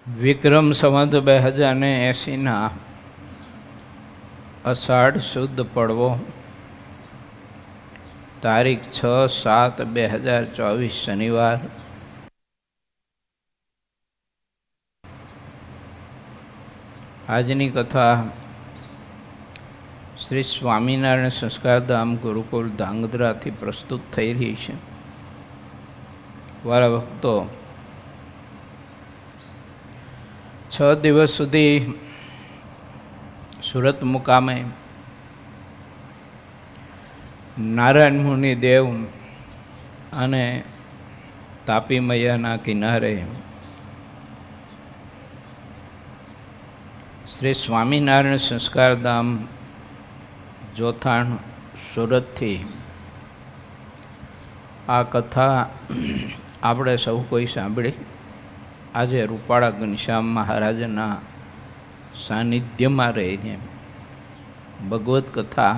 વિક્રમ સંવત 2080 અષાઢ શુદ્ધ પડવો તારીખ 6/7/2024 શનિવાર. આજની કથા શ્રી સ્વામિનારાયણ સંસ્કારધામ ગુરુકુળ ધાંગધ્રાથી પ્રસ્તુત થઈ રહી છે. વારા ભક્તો, 6 દિવસ સુધી સુરત મુકામે નારાયણ મુનિ દેવ અને તાપી મૈયાના કિનારે શ્રી સ્વામિનારાયણ સંસ્કારધામ જોથાણ સુરતથી આ કથા આપણે સૌ કોઈ સાંભળી. આજે રૂપાળા ઘનશ્યામ મહારાજના સાનિધ્યમાં રહીને ભગવદ્ કથા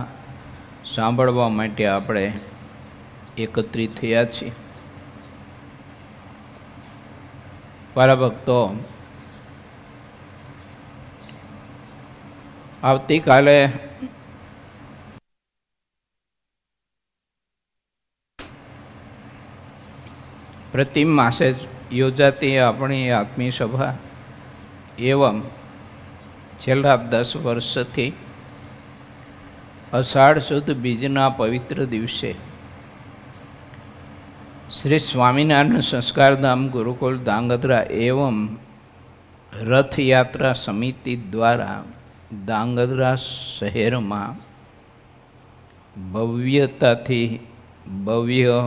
સાંભળવા માટે આપણે એકત્રિત થયા છીએ. મારા ભક્તો, આવતીકાલે પ્રતિ માસે યોજાતી આપણી આત્મીય સભા એવં છેલ્લા 10 વર્ષથી અષાઢ સુદ બીજના પવિત્ર દિવસે શ્રી સ્વામિનારાયણ સંસ્કારધામ ગુરુકુળ ધાંગધ્રા એવં રથયાત્રા સમિતિ દ્વારા ધાંગધ્રા શહેરમાં ભવ્યતાથી ભવ્ય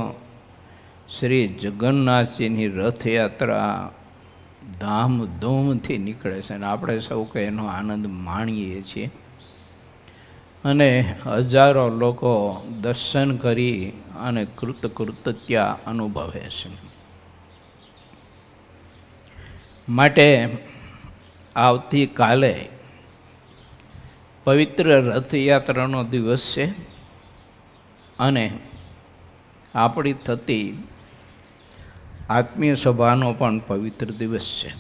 શ્રી જગન્નાથજીની રથયાત્રા ધામધૂમથી નીકળે છે અને આપણે સૌ કંઈ એનો આનંદ માણીએ છીએ અને હજારો લોકો દર્શન કરી અને કૃતકૃત્યતા અનુભવે છે. માટે આવતીકાલે પવિત્ર રથયાત્રાનો દિવસ છે અને આપણી થતી આત્મીય સભાનો પણ પવિત્ર દિવસ છે.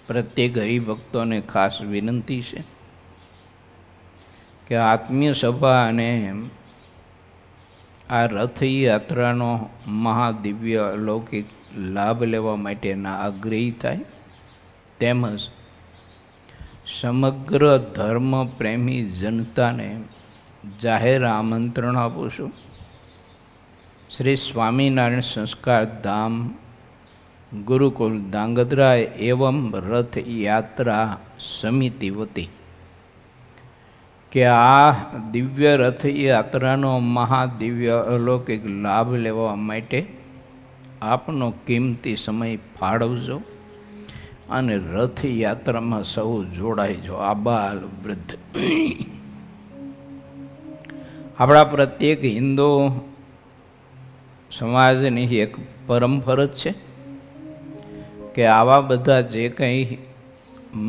પ્રત્યેક હરિભક્તોને ખાસ વિનંતી છે કે આત્મીય સભા અને આ રથયાત્રાનો મહાદિવ્ય અલૌકિક લાભ લેવા માટેના આગ્રહી થાય, તેમજ સમગ્ર ધર્મ પ્રેમી જનતાને જાહેર આમંત્રણ આપું છું. શ્રી સ્વામિનારાયણ સંસ્કાર ધામ ગુરુકુલ ધાંગધ્રા એવં રથયાત્રા સમિતિ વતી કે આ દિવ્ય રથયાત્રાનો મહાદિવ્ય અલૌકિક લાભ લેવા માટે આપનો કિંમતી સમય ફાળવજો અને રથયાત્રામાં સૌ જોડાઈજો. આબાલ વૃદ્ધ. આપણા પ્રત્યેક હિન્દુ સમાજની એક પરમ ફરજ છે કે આવા બધા જે કંઈ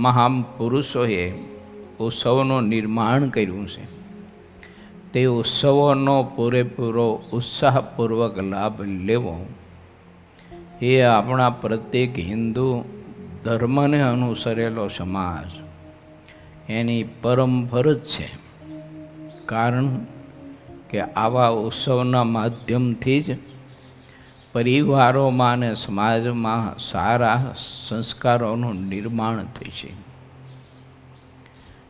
મહાપુરુષોએ ઉત્સવનું નિર્માણ કર્યું છે તે ઉત્સવોનો પૂરેપૂરો ઉત્સાહપૂર્વક લાભ લેવો એ આપણા પ્રત્યેક હિન્દુ ધર્મને અનુસરેલો સમાજ એની પરમ ફરજ છે. કારણ કે આવા ઉત્સવના માધ્યમથી જ પરિવારોમાં અને સમાજમાં સારા સંસ્કારોનું નિર્માણ થશે.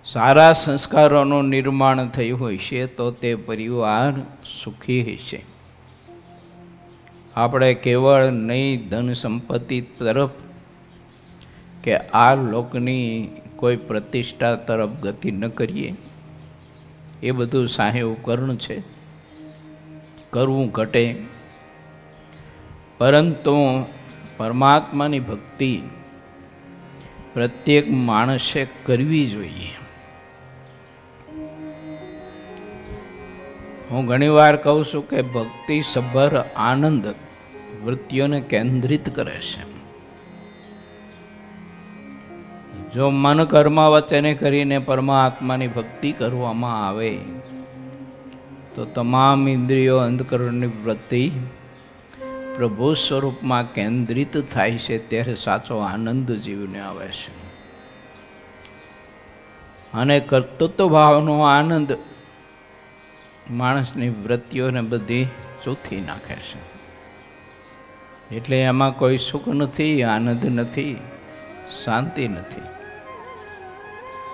સારા સંસ્કારોનું નિર્માણ થયું હોય છે તો તે પરિવાર સુખી હશે. આપણે કેવળ નહીં ધન સંપત્તિ તરફ કે આ લોકની કોઈ પ્રતિષ્ઠા તરફ ગતિ ન કરીએ. એ બધું સાહે ઉપકરણ છે, કરવું ઘટે, પરંતુ પરમાત્માની ભક્તિ પ્રત્યેક માણસે કરવી જોઈએ. હું ઘણીવાર કહું છું કે ભક્તિ સભર આનંદ વૃત્તિઓને કેન્દ્રિત કરે છે. જો મન કર્મ વચને કરીને પરમાત્માની ભક્તિ કરવામાં આવે તો તમામ ઇન્દ્રિયો અંતઃકરણની વૃત્તિ પ્રભુ સ્વરૂપમાં કેન્દ્રિત થાય છે ત્યારે સાચો આનંદ જીવને આવે છે. અને કર્તૃત્વ ભાવનો આનંદ માણસની વૃત્તિઓને બધી ચૂથી નાખે છે. એટલે એમાં કોઈ સુખ નથી, આનંદ નથી, શાંતિ નથી.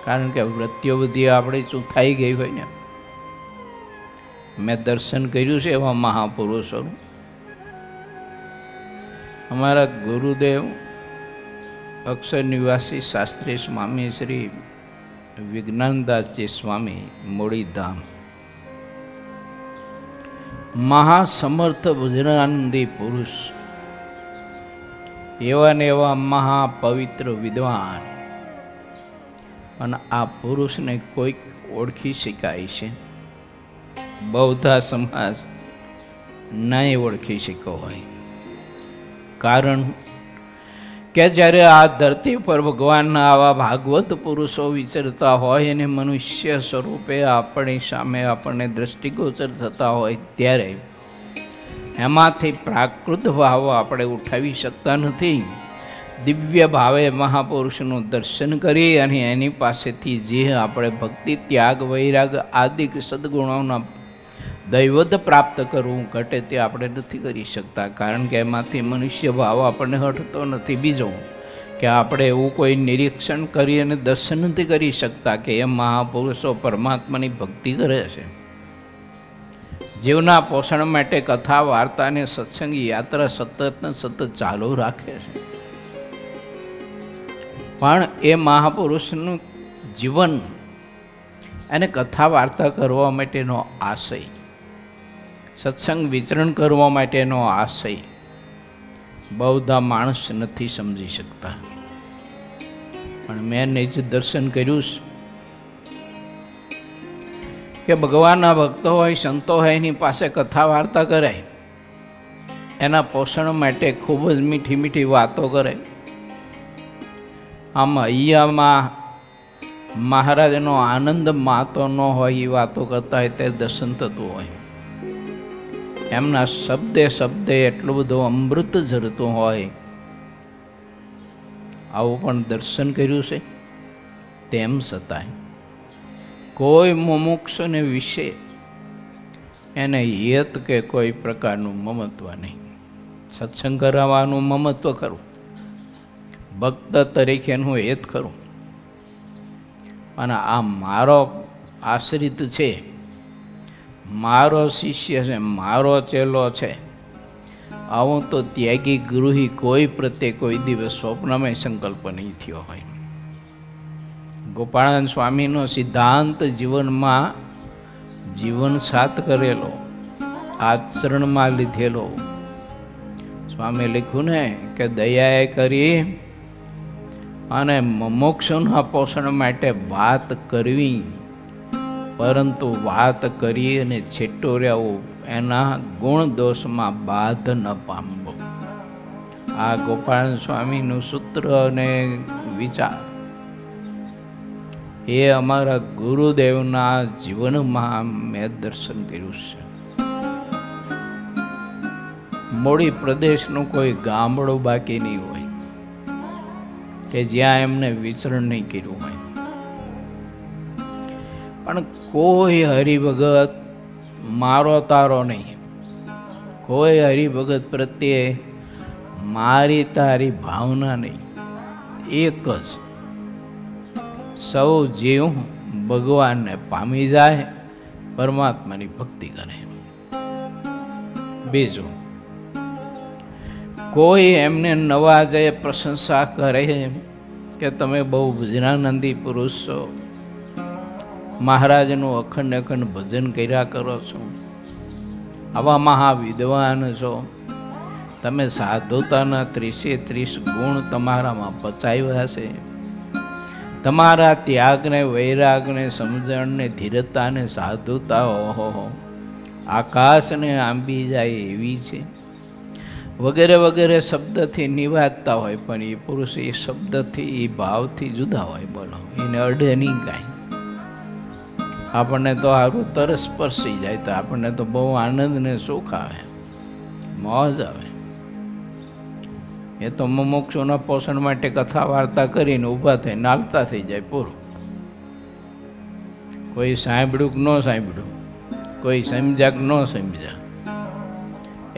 કારણ કે વૃત્તિઓ બધી આપણી ચૂથાઈ ગઈ હોય ને. મેં દર્શન કર્યું છે એવા મહાપુરુષોનું. અમારા ગુરુદેવ અક્ષર નિવાસી શાસ્ત્રી સ્વામી શ્રી વિજ્ઞાનદાસજી સ્વામી મૂળીધામ, મહાસમર્થ ભજનાનંદી પુરુષ, એવા ને એવા મહાપવિત્ર વિદ્વાન. અને આ પુરુષને કોઈક ઓળખી શકાય છે, બૌદ્ધ સમાજ નહીં ઓળખી શક્યો હોય. કારણ કે જ્યારે આ ધરતી પર ભગવાનના આવા ભાગવત પુરુષો વિચરતા હોય અને મનુષ્ય સ્વરૂપે આપણી સામે આપણને દ્રષ્ટિગોચર થતા હોય ત્યારે એમાંથી પ્રાકૃત ભાવો આપણે ઉઠાવી શકતા નથી. દિવ્ય ભાવે મહાપુરુષનું દર્શન કરી અને એની પાસેથી જે આપણે ભક્તિ, ત્યાગ, વૈરાગ આદિ સદગુણોના દૈવત પ્રાપ્ત કરવું ઘટે તે આપણે નથી કરી શકતા. કારણ કે એમાંથી મનુષ્ય ભાવ આપણને હટતો નથી. બીજો કે આપણે એવું કોઈ નિરીક્ષણ કરી અને દર્શન નથી કરી શકતા કે એ મહાપુરુષો પરમાત્માની ભક્તિ કરે છે. જીવના પોષણ માટે કથા, વાર્તા અને સત્સંગ યાત્રા સતત ચાલુ રાખે છે. પણ એ મહાપુરુષનું જીવન અને કથા વાર્તા કરવા માટેનો આશય, સત્સંગ વિચરણ કરવા માટેનો આશય બૌદ્ધ માણસ નથી સમજી શકતા. પણ મેં નિજ દર્શન કર્યું કે ભગવાનના ભક્તો હોય, સંતો હોય, એની પાસે કથા વાર્તા કરાય, એના પોષણ માટે ખૂબ જ મીઠી મીઠી વાતો કરે. આમ અહીંયામાં મહારાજનો આનંદ માતો ન હોય એ વાતો કરતા હોય તે દર્શન થતું હોય. એમના શબ્દે શબ્દે એટલું બધું અમૃત ઝરતું હોય. આવું પણ દર્શન કર્યું છે. તેમ છતાંય કોઈ મુમુક્ષુને વિશે એને હિત કે કોઈ પ્રકારનું મમત્વ નહીં. સત્સંગ કરાવવાનું મમત્વ ખરું, ભક્ત તરીકેનું હિત ખરું. અને આ મારો આશ્રિત છે, મારો શિષ્ય છે, મારો ચેલો છે, આવું તો ત્યાગી ગૃહી કોઈ પ્રત્યે કોઈ દિવસ સ્વપ્નમાં સંકલ્પ નહીં થયો હોય. ગોપાળાનંદ સ્વામીનો સિદ્ધાંત જીવનમાં જીવનસાત કરેલો, આચરણમાં લીધેલો. સ્વામી લખ્યું ને કે દયાએ કરી અને મોક્ષના પોષણ માટે વાત કરવી, પરંતુ વાત કરી અને છેટો રહેવું, એના ગુણ દોષમાં બાધ ન પામવો. આ ગોપાળાનંદ સ્વામીનું સૂત્ર અને વિચાર એ અમારા ગુરુદેવના જીવનમાં મેં દર્શન કર્યું છે. મૂળી પ્રદેશનું કોઈ ગામડું બાકી નહીં હોય કે જ્યાં એમને વિચરણ નહીં કર્યું હોય. પણ કોઈ હરિભગત મારો તારો નહીં, કોઈ હરિભગત પ્રત્યે મારી તારી ભાવના નહીં. એક જ સૌ જીવ ભગવાનને પામી જાય, પરમાત્માની ભક્તિ કરે. બીજું કોઈ એમને નવાજે પ્રશંસા કરે કે તમે બહુ ભજનાનંદી પુરુષ છો, મહારાજનું અખંડ અખંડ ભજન કર્યા કરો છો, આવા મહાવિદ્વાન છો, તમે સાધુતાના 30 ગુણ તમારામાં પચાવ્યા છે, તમારા ત્યાગને, વૈરાગને, સમજણને, ધીરતાને, સાધુતા ઓહો આકાશને આંબી જાય એવી છે, વગેરે વગેરે શબ્દથી નિવાજતા હોય. પણ એ પુરુષ એ શબ્દથી, એ ભાવથી જુદા હોય. બોલો, એને અડે નહીં કાંઈ. આપણને તો સારું તરસ સ્પર્શી જાય તો આપણને તો બહુ આનંદ ને સુખ આવે, મોજ આવે. એ તો મુમુક્ષુના પોષણ માટે કથા વાર્તા કરીને ઊભા થઈને નાલતા થઈ જાય પૂરું. કોઈ સાંભળ્યું કે ન સાંભળ્યું, કોઈ સમજ્યા કે ન સમજ્યા,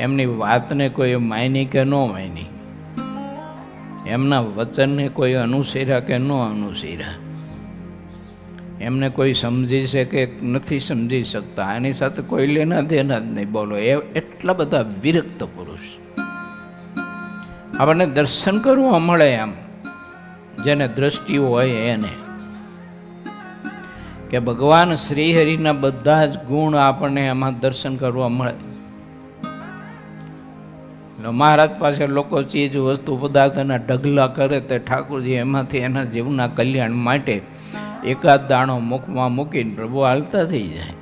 એમની વાતને કોઈ માની કે ન માની, એમના વચનને કોઈ અનુસર્યા કે ન અનુસર્યા, એમને કોઈ સમજી છે કે નથી સમજી શકતા, આની સાથે કોઈ લેના દેના જ નહીં. બોલો, એ એટલા બધા વિરક્ત પુરુષ આપણને દર્શન કરવું મળે એમ, જેને દ્રષ્ટિ હોય એને, કે ભગવાન શ્રી હરિના બધા જ ગુણ આપણને એમાં દર્શન કરવા મળે. મહારાજ પાસે લોકો ચીજ વસ્તુ પદાર્થના ઢગલા કરે તે ઠાકોરજી એમાંથી એના જીવના કલ્યાણ માટે એકાદ દાણો મુખમાં મૂકીને પ્રભુ હાલતા થઈ જાય.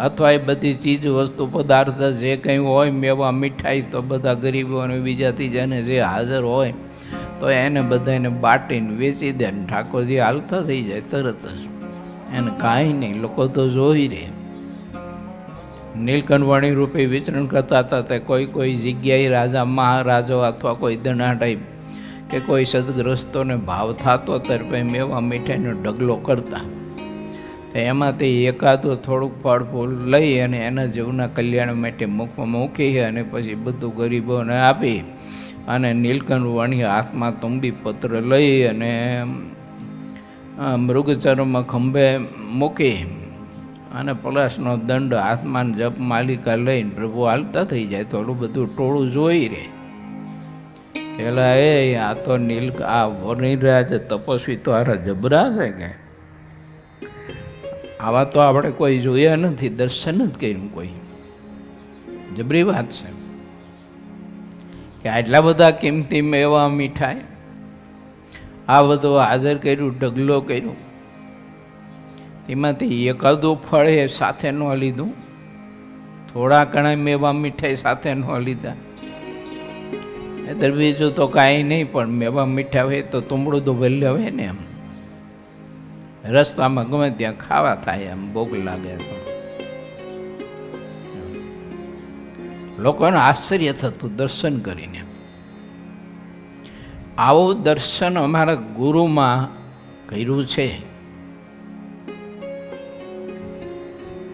અથવા એ બધી ચીજ વસ્તુ પદાર્થ જે કંઈ હોય, મેવા મીઠાઈ, તો બધા ગરીબો અને બીજાથી જેને જે હાજર હોય તો એને બધાને બાટીને વેચી દે ને ઠાકોરજી હાલતા થઈ જાય તરત જ. એને કાંઈ નહીં, લોકો તો જોઈ રહે. નીલકંઠવાણી રૂપે વિચરણ કરતા હતા તે કોઈ જગ્યાએ રાજા મહારાજો અથવા કોઈ ધનાઢાઈ કે કોઈ સદગ્રસ્તોને ભાવ થતો ત્યારે મેવા મીઠાઈનો ઢગલો કરતા. તો એમાંથી એકાદું થોડુંક ફળ ફૂલ લઈ અને એના જીવના કલ્યાણ માટે મુખમાં મૂકી અને પછી બધું ગરીબોને આપી અને નીલકંઠવાણી હાથમાં તુંબી પત્ર લઈ અને મૃગચર્મ ખંભે મૂકી અને પલાશનો દંડ હાથમાં જપ માલિકા લઈને પ્રભુ હાલતા થઈ જાય. તો ઓલું બધું ટોળું જોઈ રહે. પેલા આ તો આ વનિરાજ તપસ્વી તો હારા જબરા છે કે આવા તો આપણે કોઈ જોયા નથી, દર્શન જ કર્યું કોઈ. જબરી વાત છે કે આટલા બધા કિંમતી મેવા મીઠાઈ આ બધું હાજર કર્યું, ઢગલો કર્યું, એમાંથી એકાદું ફળ એ સાથે ન લીધું, થોડા ઘણા મેવા મીઠાઈ સાથે ન લીધા. બીજું તો કાંઈ નહીં, પણ મેવા મીઠા હોય તો તુંબડું તો ભલે હોય ને, એમ રસ્તામાં ગમે ત્યાં ખાવા થાય, એમ ભૂખ લાગે તો લોકોને આશ્ચર્ય થતું દર્શન કરીને. આવું દર્શન અમારા ગુરુમાં કર્યું છે.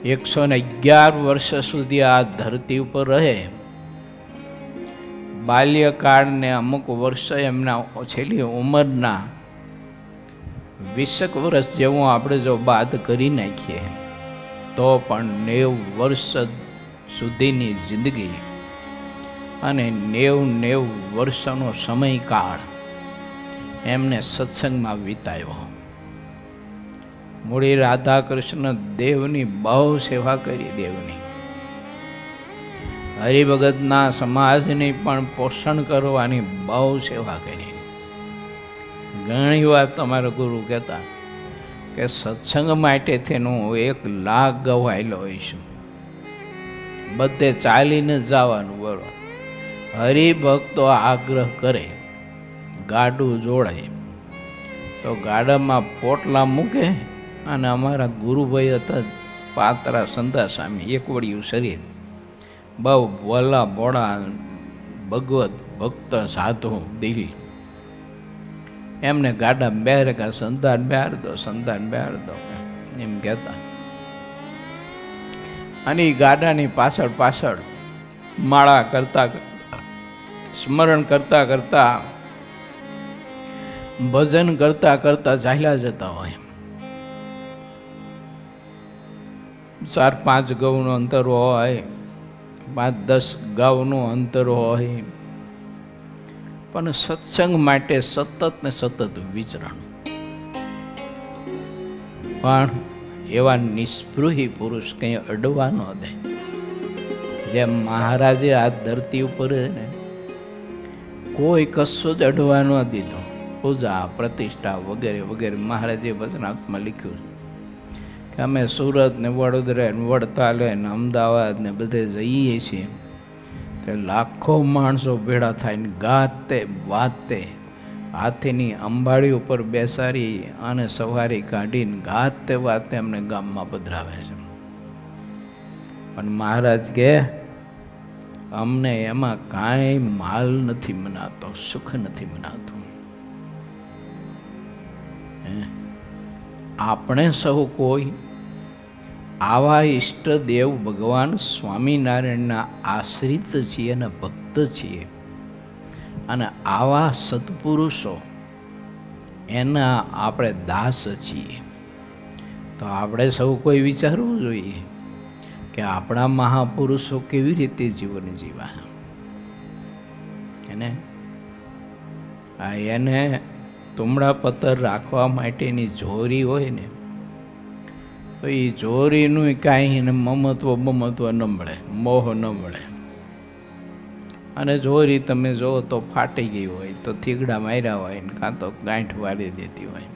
111 વર્ષ સુધી આ ધરતી ઉપર રહે. બાલ્યકાળને અમુક વર્ષ એમના છેલ્લી ઉંમરના 20 વર્ષ જેવું આપણે જો બાદ કરી નાખીએ તો પણ 90 વર્ષ સુધીની જિંદગી અને 90 વર્ષનો સમયકાળ એમને સત્સંગમાં વિતાવ્યો. મૂળી રાધા કૃષ્ણ દેવની બહુ સેવા કરી. દેવની હરિભગતના સમાજની પણ પોષણ કરવાની બહુ સેવા કરી. ઘણી વાર તમારા ગુરુ કહેતા કે સત્સંગ માટે તેનું 1 લાખ ગવાયેલો હોઈશું, બધે ચાલીને જવાનું. બરોબર, હરિભક્તો આગ્રહ કરે, ગાડું જોડાય તો ગાડામાં પોટલા મૂકે. અને અમારા ગુરુભાઈ હતા પાતરા સંદાસ્વામી, એકવડિયું શરીર, બહુ ભોલા ભોળા ભગવત ભક્ત સાધુ દિલ. એમને ગાડા બેર કે સંતાન બેર દો, સંતાન બેર દો એમ કહેતા. અને એ ગાડાની પાછળ પાછળ માળા કરતા સ્મરણ કરતા કરતા ભજન કરતા કરતા ચાલ્યા જતા હોય. 4-5 ગૌનું અંતર હોય, 5-10 ગાઉનું અંતર હોય, પણ સત્સંગ માટે સતત ને સતત વિચરણ. પણ એવા નિસ્પૃહી પુરુષ કંઈ અડવા ન દે. જેમ મહારાજે આ ધરતી ઉપર કોઈ કશું જ અડવા ન દીધું. પૂજા પ્રતિષ્ઠા વગેરે વગેરે મહારાજે વચનાત્મા લખ્યું કે અમે સુરત ને વડોદરા ને વડતાલ ને અમદાવાદ ને બધે જઈએ છીએ તો લાખો માણસો ભેળા થઈને ગાતે વાતે હાથીની અંબાડી ઉપર બેસાડી અને સવારી કાઢીને ગાતે વાતે અમને ગામમાં પધરાવે છે. પણ મહારાજ કે અમને એમાં કાંઈ માલ નથી મનાતો, સુખ નથી મનાતું. આપણે સૌ કોઈ આવા ઈષ્ટદેવ ભગવાન સ્વામિનારાયણના આશ્રિત છીએ અને ભક્ત છીએ, અને આવા સત્પુરુષો એના આપણે દાસ છીએ. તો આપણે સૌ કોઈ વિચારવું જોઈએ કે આપણા મહાપુરુષો કેવી રીતે જીવન જીવા. એને તુમડા પત્તર રાખવા માટેની જોરી હોય ને, તો એ જોરીનું કાંઈ એને મમત્વ ન મળે, મોહ ન મળે. અને જોરી તમે જો તો ફાટી ગઈ હોય તો થીગડા માર્યા હોય ને કાં તો ગાંઠ વાળી દેતી હોય.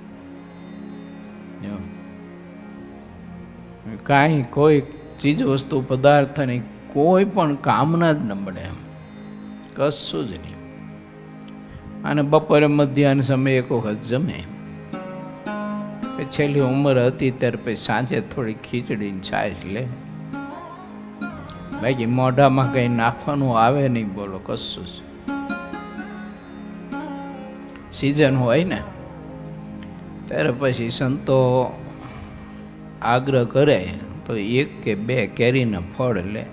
કાંઈ કોઈ ચીજ વસ્તુ પદાર્થની કોઈ પણ કામના જ ન મળે, કશું જ નહીં. અને બપોરે મધ્યાહન સમયે એક વખત જમે, છેલ્લી ઉંમર હતી ત્યારે પછી સાંજે થોડી ખીચડી ને છાશ લે. બાકી મોઢામાં કંઈ નાખવાનું આવે નહીં, બોલો કશું જ. સિઝન હોય ને ત્યારે પછી સંતો આગ્રહ કરે તો 1 કે 2 કેરીના ફળ લે.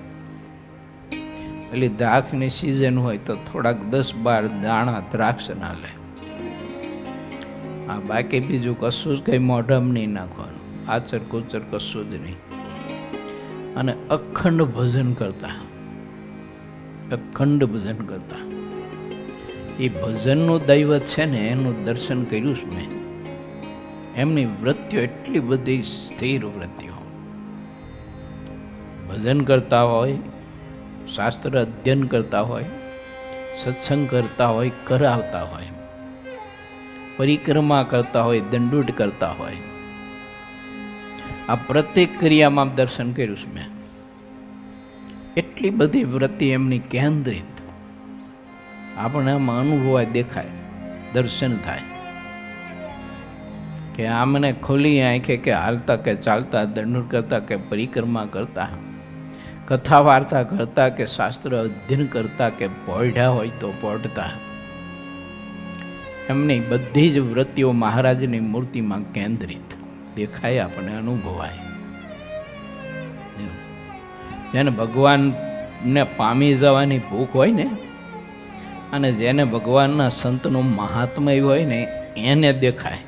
એટલે દ્રાક્ષની સિઝન હોય તો થોડાક 10-12 દાણા દ્રાક્ષના લે. આ બાકી બીજું કશું જ કંઈ મોઢામાં નહીં નાખવાનું, આચર કુચર કશું જ નહીં. અને અખંડ ભજન કરતા, અખંડ ભજન કરતા. એ ભજનનું દૈવત છે ને, એનું દર્શન કર્યું છે મેં. એમની વૃત્તિઓ એટલી બધી સ્થિર વૃત્તિઓ. ભજન કરતા હોય, શાસ્ત્ર અધ્યયન કરતા હોય, સત્સંગ કરતા હોય, કરાવતા હોય, પરિક્રમા કરતા હોય, દંડુટ કરતા હોય. આ પ્રત્યેક ક્રિયામાં દર્શન કર્યું છે મેં. એટલી બધી વૃત્તિ એમની કેન્દ્રિત, આપણે આમાં અનુભવાય, દેખાય, દર્શન થાય કે આમને ખુલ્લી આંખે કે હાલતા કે ચાલતા, દંડુટ કરતા કે પરિક્રમા કરતા, કથા વાર્તા કરતા કે શાસ્ત્ર અધ્યયન કરતા કે પોઢ્યા હોય તો પોઢતા, એમની બધી જ વૃત્તિઓ મહારાજની મૂર્તિમાં કેન્દ્રિત દેખાય, આપણે અનુભવાય. જેને ભગવાનને પામી જવાની ભૂખ હોય ને, અને જેને ભગવાનના સંતનું મહાત્મય હોય ને, એને દેખાય.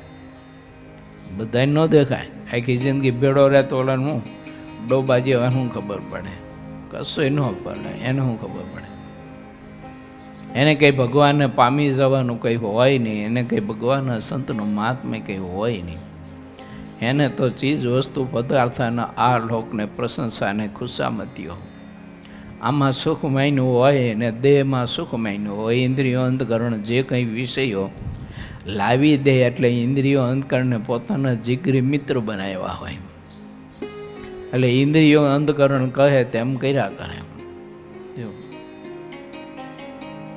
બધાને ન દેખાય. આખી જિંદગી ભેળો રહેતો ઓલાનું ડોબાજી હવે શું ખબર પડે? કશું ન પડે. એને શું ખબર પડે? એને કંઈ ભગવાનને પામી જવાનું કંઈ હોય નહીં, એને કંઈ ભગવાનના સંતનું મહાત્મ્ય કંઈ હોય નહીં. એને તો ચીજ વસ્તુ પદાર્થના આ લોકને પ્રશંસાને ખુશામતીઓ, આમાં સુખ માન્યું હોય ને દેહમાં સુખ માન્યું હોય. ઇન્દ્રિયો અંતકરણ જે કંઈ વિષયો લાવી દે એટલે ઇન્દ્રિયો અંતકરણને પોતાના જીગરી મિત્ર બનાવ્યા હોય. એટલે ઇન્દ્રિયો અંતકરણ કહે તેમ કર્યા કરે.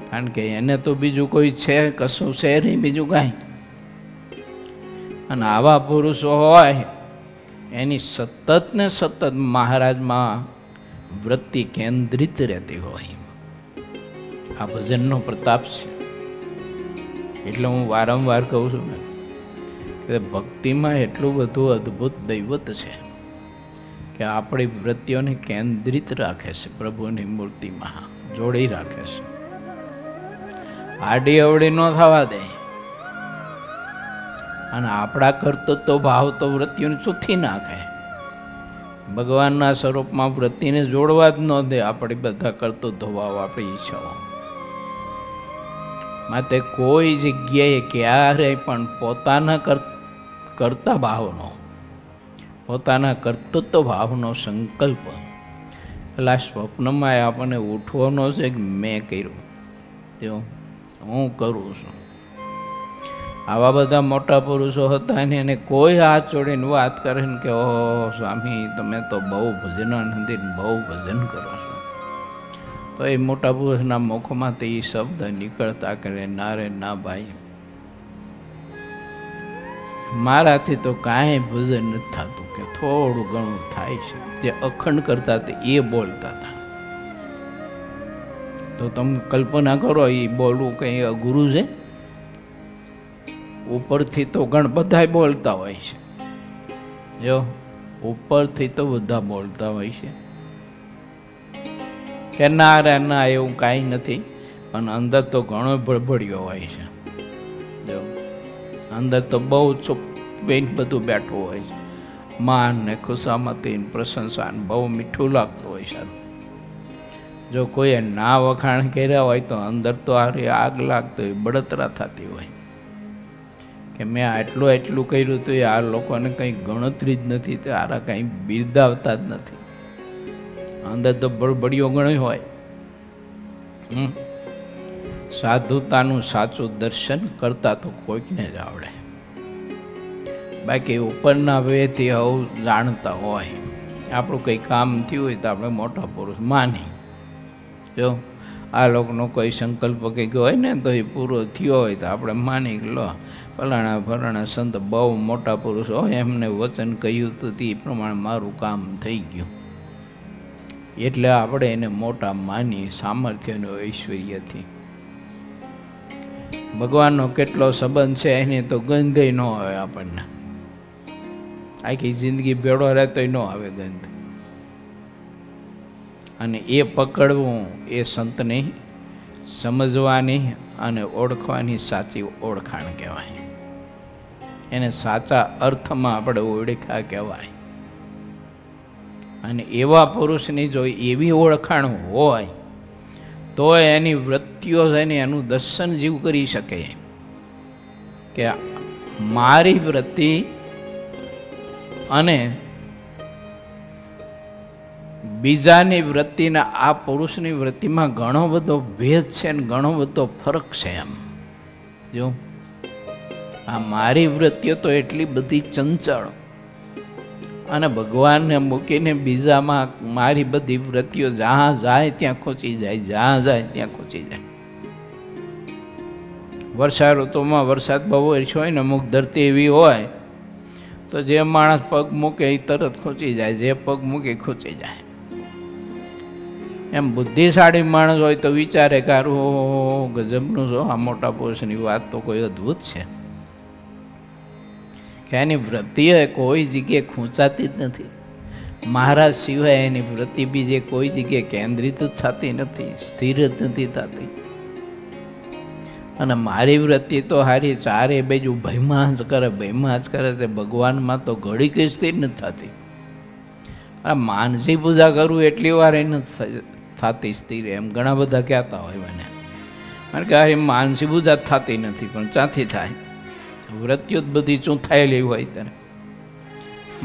કારણ કે એને તો બીજું કોઈ છે, કશું છે નહીં, બીજું કાંઈ. અને આવા પુરુષો હોય એની સતત ને સતત મહારાજમાં વૃત્તિ કેન્દ્રિત રહેતી હોય. આ ભજનનો પ્રતાપ છે. એટલે હું વારંવાર કહું છું ને કે ભક્તિમાં એટલું બધું અદ્ભુત દૈવત છે કે આપણી વૃત્તિઓને કેન્દ્રિત રાખે છે, પ્રભુની મૂર્તિમાં જોડી રાખે છે. આડી અવડી ન થવા દે. અને આપણા કર્તૃત્વ ભાવ તો વૃત્તિઓને ચૂથી નાખે. ભગવાનના સ્વરૂપમાં વૃત્તિને જોડવા જ ન દે આપણી બધા કર્તૃત્વ ભાવ, આપણી ઈચ્છાઓ. માટે કોઈ જગ્યાએ ક્યારેય પણ પોતાના કરતા ભાવનો, પોતાના કર્તૃત્વ ભાવનો સંકલ્પ, એટલે સ્વપ્નમાં આપણને ઉઠવાનો છે કે મેં કર્યું, જો હું કરું છું. આવા બધા મોટા પુરુષો હતા ને એને કોઈ હાથ જોડીને વાત કરે ને કે ઓહો સ્વામી તમે તો બહુ ભજનાનંદી બહુ ભજન કરો છો, તો એ મોટા પુરુષના મુખમાંથી એ શબ્દ નીકળતા કરે, ના રે ના ભાઈ, મારાથી તો કાંઈ ભજન નથી થતું, કે થોડું ઘણું થાય છે. જે અખંડ કરતા હતા એ બોલતા હતા. તો તમે કલ્પના કરો એ બોલવું કંઈ અઘરું છે? ઉપરથી તો ઘણા બધા બોલતા હોય છે, જો ઉપરથી તો બધા બોલતા હોય છે કે ના રે ના એવું કાંઈ નથી, પણ અંદર તો ઘણો બળબડિયો હોય છે. જો અંદર તો બહુ ચૂપ બેન બધું બેઠું હોય છે, માન ને ખુશામતી પ્રશંસા બહુ મીઠું લાગતું હોય છે. જો કોઈએ ના વખાણ કર્યા હોય તો અંદર તો આરી આગ લાગતી હોય, બળતરા થતી હોય કે મેં એટલું કર્યું તો આ લોકોને કંઈ ગણતરી જ નથી, તે આરા કંઈ બિરદાવતા જ નથી. અંદર તો બળબડિયો ગણ્યો હોય. સાધુતાનું સાચું દર્શન કરતા તો કોઈકને જ આવડે, બાકી ઉપરના વેથી આવું જાણતા હોય. આપણું કંઈ કામ થયું હોય તો આપણે મોટા પુરુષ માની, જો આ લોકોનો કોઈ સંકલ્પ કંઈક હોય ને તો એ પૂરો થયો હોય તો આપણે માની લો ફલાણા ફલાણા સંત બહુ મોટા પુરુષ હોય, એમને વચન કહ્યું હતું તે પ્રમાણે મારું કામ થઈ ગયું, એટલે આપણે એને મોટા માની સામર્થ્યનો ઐશ્વર્યથી. ભગવાનનો કેટલો સંબંધ છે એની તો ગંધ ન આવે આપણને, આખી જિંદગી ભેળો રહેતો ન આવે ગંધ. અને એ પકડવું એ સંતની સમજવાની અને ઓળખવાની સાચી ઓળખાણ કહેવાય, એને સાચા અર્થમાં આપણે ઓળખા કહેવાય. અને એવા પુરુષની જો એવી ઓળખાણ હોય તો એની વૃત્તિઓ છે એનું દર્શન જીવ કરી શકે કે મારી વૃત્તિ અને બીજાની વૃત્તિના આ પુરુષની વૃત્તિમાં ઘણો બધો ભેદ છે ને ઘણો બધો ફરક છે. એમ જો આ મારી વૃત્તિઓ તો એટલી બધી ચંચળ અને ભગવાનને મૂકીને બીજામાં મારી બધી વૃત્તિઓ જ્યાં જાય ત્યાં ખોચી જાય, જ્યાં જાય ત્યાં ખોચી જાય. વર્ષા ઋતુમાં વરસાદ બહુ ઓછો હોય ને અમુક ધરતી એવી હોય તો જે માણસ પગ મૂકે એ તરત ખોચી જાય, જે પગ મૂકે ખોચી જાય. એમ બુદ્ધિશાળી માણસ હોય તો વિચારે કે આરું ગજબનું છો, આ મોટા પુરુષની વાત તો કોઈ અદ્ભુત છે કે એની વૃત્તિ કોઈ જગ્યાએ ખૂંચાતી જ નથી. મહારાજ સિવાય એની વૃત્તિ બીજે કોઈ જગ્યાએ કેન્દ્રિત જ થતી નથી, સ્થિર જ નથી થતી. અને મારી વૃત્તિ તો હારી ચારે બાજુ ભયમાં જ કરે તે ભગવાનમાં તો ઘડી કઈ સ્થિર નથી થતી. આ માનસી પૂજા કરવું એટલી વાર એ નથી થતી સ્થિર, એમ ઘણા બધા કહેતા હોય મને, કારણ કે આ માનસી પૂજા થતી નથી. પણ ચાથી થાય? વૃત્તિઓ જ બધી ચૂંથાયેલી હોય ત્યારે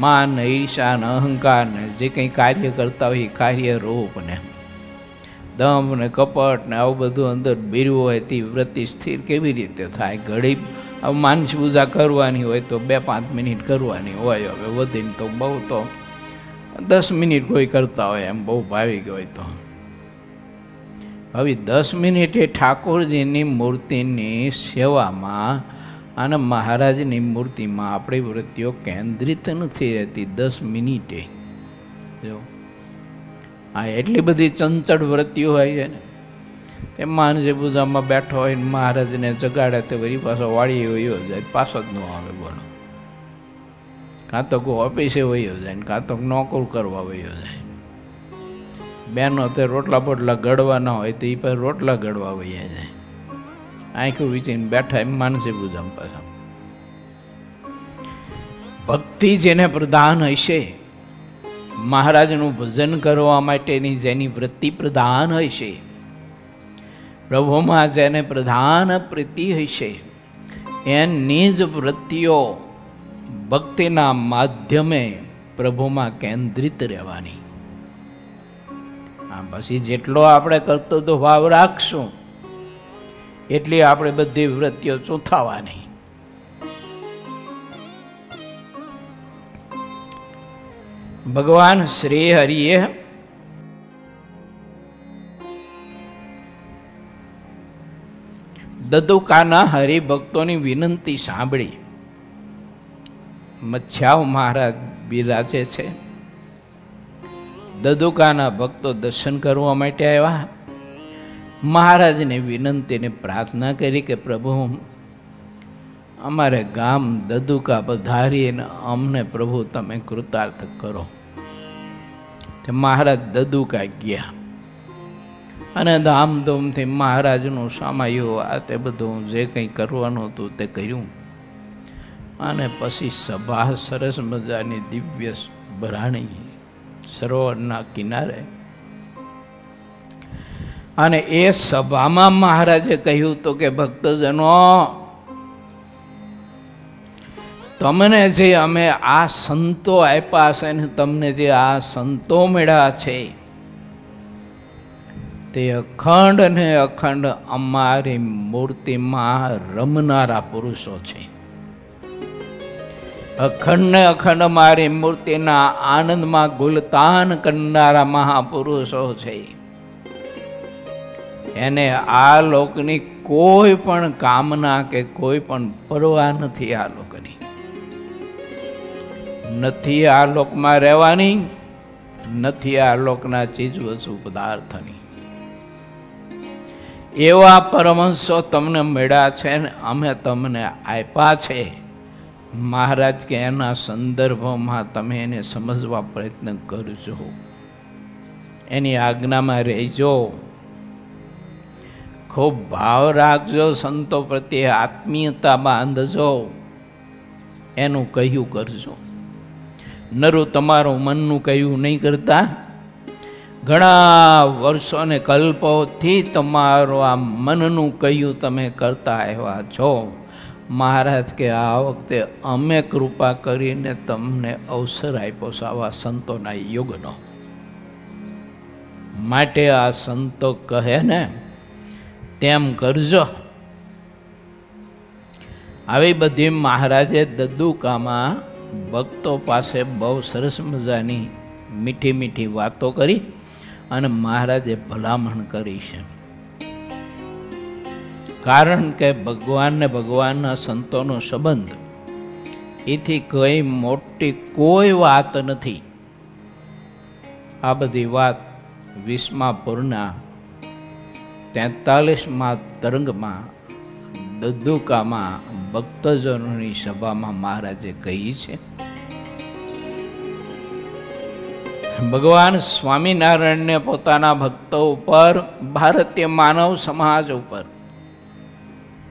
માન ને ઈર્ષા ને અહંકાર ને જે કંઈ કાર્ય કરતા હોય એ કાર્ય રૂપ ને દમ ને કપટ ને આવું બધું અંદર બીરવું હોય તે વૃત્તિ સ્થિર કેવી રીતે થાય? ઘડી માનસી પૂજા કરવાની હોય તો 2-5 મિનિટ કરવાની હોય, હવે વધીને તો બહુ તો 10 મિનિટ કોઈ કરતા હોય, એમ બહુ ભાવિક હોય તો. હવે 10 મિનિટે ઠાકોરજીની મૂર્તિની સેવામાં અને મહારાજની મૂર્તિમાં આપણી વૃત્તિઓ કેન્દ્રિત નથી રહેતી 10 મિનિટે. જો આ એટલી બધી ચંચળ વૃત્તિઓ હોય છે ને, તે માનસી પૂજામાં બેઠો હોય ને મહારાજને જગાડે તો વળી પાછો વાળી વયો જાય, પાછો જ ન આવે. બોલો, કાં તો કોઈ ઓફિસે વયો જાય ને કાં તો નોકર કરવા વયો જાય. બેનો તે રોટલા બોટલા ગળવાના હોય તો એ પાસે રોટલા ગળવા વયા જાય, આંખું વીચીને બેઠા એમ માનસી પૂજામાં પાછા. ભક્તિ જેને પ્રધાન હશે, મહારાજનું ભજન કરવા માટેની જેની વૃત્તિ પ્રધાન હશે, પ્રભુમાં જેને પ્રધાન પ્રીતિ હશે, એની જ વૃત્તિઓ ભક્તિના માધ્યમે પ્રભુમાં કેન્દ્રિત રહેવાની. પછી જેટલો આપણે કરતો તો ભાવ રાખશું એટલી આપણે બધી વૃત્તિઓ ચૂંથાવાની. ભગવાન શ્રી હરિએ દદુકાના હરિભક્તોની વિનંતી સાંભળી. મચ્છાવ મહારાજ બિરાજે છે, દદુકાના ભક્તો દર્શન કરવા માટે આવ્યા મહારાજને વિનંતીને પ્રાર્થના કરી કે પ્રભુ અમારે ગામ દદુકા પધારીને અમને પ્રભુ તમે કૃતાર્થ કરો. તે મહારાજ દદુકા ગયા અને ધામધૂમથી મહારાજનું સામાયું આ તે બધું જે કંઈ કરવાનું હતું તે કર્યું. અને પછી સભા સરસ મજાની દિવ્ય ભરાણી સરોવરના કિનારે. અને એ સભામાં મહારાજે કહ્યું તો કે ભક્તજનો, તમને જે અમે આ સંતો આપ્યા છે ને તમને જે આ સંતો મળ્યા છે તે અખંડ ને અખંડ અમારી મૂર્તિમાં રમનારા પુરુષો છે. અખંડ ને અખંડ અમારી મૂર્તિના આનંદમાં ગુલતાન કરનારા મહાપુરુષો છે. એને આ લોકની કોઈ પણ કામના કે કોઈ પણ પરવા નથી. આ લોકની નથી, આ લોકમાં રહેવાની નથી, આ લોકના ચીજ વસ્તુ પદાર્થની. એવા પરમહંસો તમને મળ્યા છે ને અમે તમને આપ્યા છે. મહારાજ કે એના સંદર્ભમાં તમે એને સમજવા પ્રયત્ન કરજો, એની આજ્ઞામાં રહેજો, ખૂબ ભાવ રાખજો, સંતો પ્રત્યે આત્મીયતા બાંધજો, એનું કહ્યું કરજો. નરું તમારું મનનું કહ્યું નહીં કરતા. ઘણા વર્ષો ને કલ્પોથી તમારું આ મનનું કહ્યું તમે કરતા આવ્યા છો. મહારાજ કે આ વખતે અમે કૃપા કરીને તમને અવસર આપ્યો છે આવા સંતોના યુગનો. માટે આ સંતો કહે ને તેમ કરજો. આવી બધી મહારાજે દદુકામાં ભક્તો પાસે બહુ સરસ મજાની મીઠી મીઠી વાતો કરી અને મહારાજે ભલામણ કરી છે. કારણ કે ભગવાન ને ભગવાનના સંતોનો સંબંધ એથી કઈ મોટી કોઈ વાત નથી. આ બધી વાત 20મા પૂરના 43મા તરંગમાં દદુકામાં ભક્તજનોની સભામાં મહારાજે કહી છે. ભગવાન સ્વામિનારાયણને પોતાના ભક્તો ઉપર, ભારતીય માનવ સમાજ ઉપર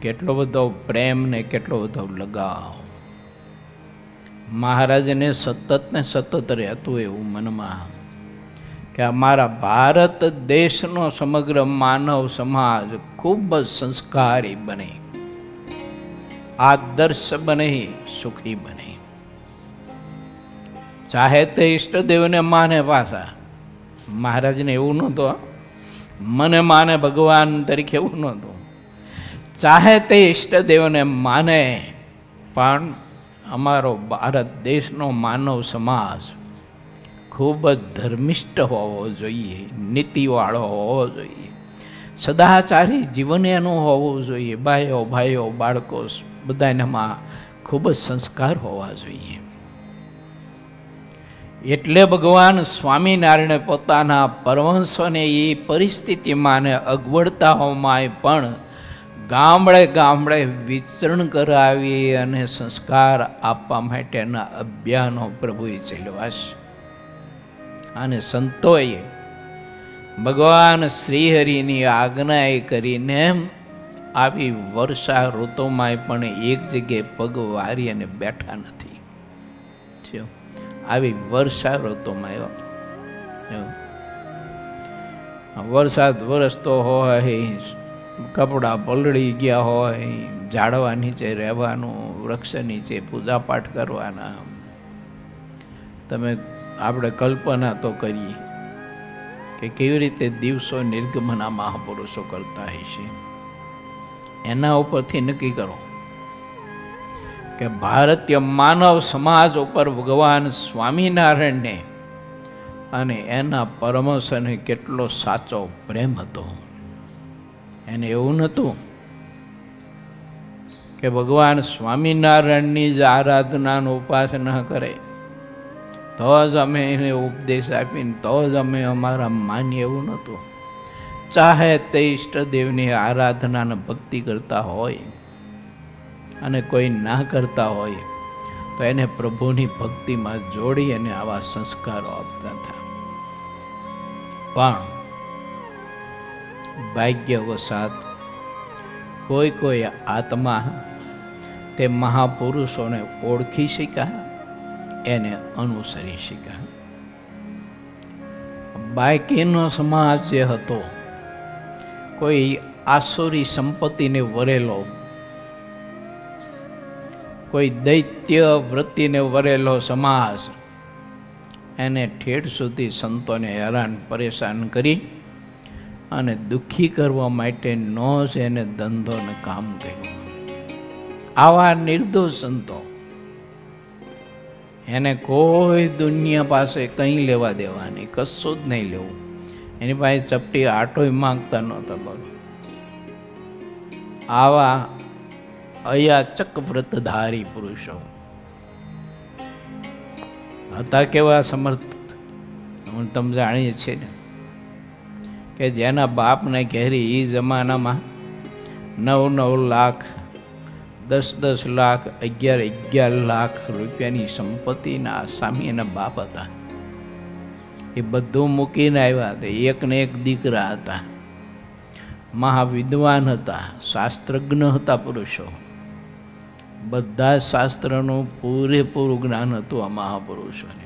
કેટલો બધો પ્રેમ ને કેટલો બધો લગાવ. મહારાજને સતત રહેતું એવું મનમાં કે અમારા ભારત દેશનો સમગ્ર માનવ સમાજ ખૂબ જ સંસ્કારી બને, આદર્શ બને, સુખી બને. ચાહે તે ઈષ્ટદેવને માને. પાછા મહારાજને એવું નહોતું, મને માને ભગવાન તરીકે એવું નહોતું. ચાહે તે ઈષ્ટદેવને માને, પણ અમારો ભારત દેશનો માનવ સમાજ ખૂબ જ ધર્મિષ્ઠ હોવો જોઈએ, નીતિવાળો હોવો જોઈએ, સદાચારી જીવન એનું હોવું જોઈએ. ભાઈઓ બાળકો બધાનામાં ખૂબ જ સંસ્કાર હોવા જોઈએ. એટલે ભગવાન સ્વામિનારાયણે પોતાના પરમહંસોને એ પરિસ્થિતિમાં ને અગવડતાઓમાં પણ ગામડે વિચરણ કરાવી અને સંસ્કાર આપવા માટેના અભિયાનો પ્રભુએ ચલાવ્યા. અને સંતોએ ભગવાન શ્રીહરિની આજ્ઞાએ કરીને આવી વર્ષા ઋતુમાં પણ એક જગ્યાએ પગ વારી અને બેઠા નથી. આવી વર્ષા ઋતુમાં વરસાદ વરસતો હોય, કપડાં પલળી ગયા હોય, ઝાડવા નીચે રહેવાનું, વૃક્ષ નીચે પૂજાપાઠ કરવાના. તમે આપણે કલ્પના તો કરીએ કે કેવી રીતે દિવસો નિર્ગમના મહાપુરુષો કરતા હશે. એના ઉપરથી નક્કી કરો કે ભારતીય માનવ સમાજ ઉપર ભગવાન સ્વામિનારાયણને અને એના પરમહંસને કેટલો સાચો પ્રેમ હતો. એને એવું નહોતું કે ભગવાન સ્વામિનારાયણની જ આરાધનાનો ઉપાસના કરે તો જ અમે એને ઉપદેશ આપીને તો જ અમે અમારા માનીએ, એવું નહોતું. ચાહે તે ઈષ્ટદેવની આરાધના અને ભક્તિ કરતા હોય અને કોઈ ના કરતા હોય તો એને પ્રભુની ભક્તિમાં જોડી અને આવા સંસ્કારો આપતા હતા. પણ ભાગ્યવશાત કોઈ આત્મા તે મહાપુરુષોને ઓળખી શક્યા, એને અનુસરી શક્યા. બાકીનો સમાજ જે હતો, કોઈ આસુરી સંપત્તિને વરેલો, કોઈ દૈત્ય વૃત્તિને વરેલો સમાજ, એને ઠેઠ સુધી સંતોને હેરાન પરેશાન કરી અને દુઃખી કરવા માટે નો જ એને ધંધો ને કામ કર્યું. આવા નિર્દોષ સંતો, એને કોઈ દુનિયા પાસે કંઈ લેવા દેવા નહીં, કશું જ નહીં લેવું. એની પાસે ચપટી આટોય માંગતા નહોતા. બોલો, આવા અયાચક વ્રતધારી પુરુષો હતા. કેવા સમર્થ, હું તમે જાણીએ છીએ ને કે જેના બાપને ઘેરી એ જમાનામાં 9-9 લાખ, 10-10 લાખ, 11-11 લાખ રૂપિયાની સંપત્તિના આસામી એના બાપ હતા. એ બધું મૂકીને આવ્યા હતા. એકને એક દીકરા હતા, મહાવિદ્વાન હતા, શાસ્ત્રજ્ઞ હતા પુરુષો. બધા શાસ્ત્રનું પૂરેપૂરું જ્ઞાન હતું આ મહાપુરુષોને.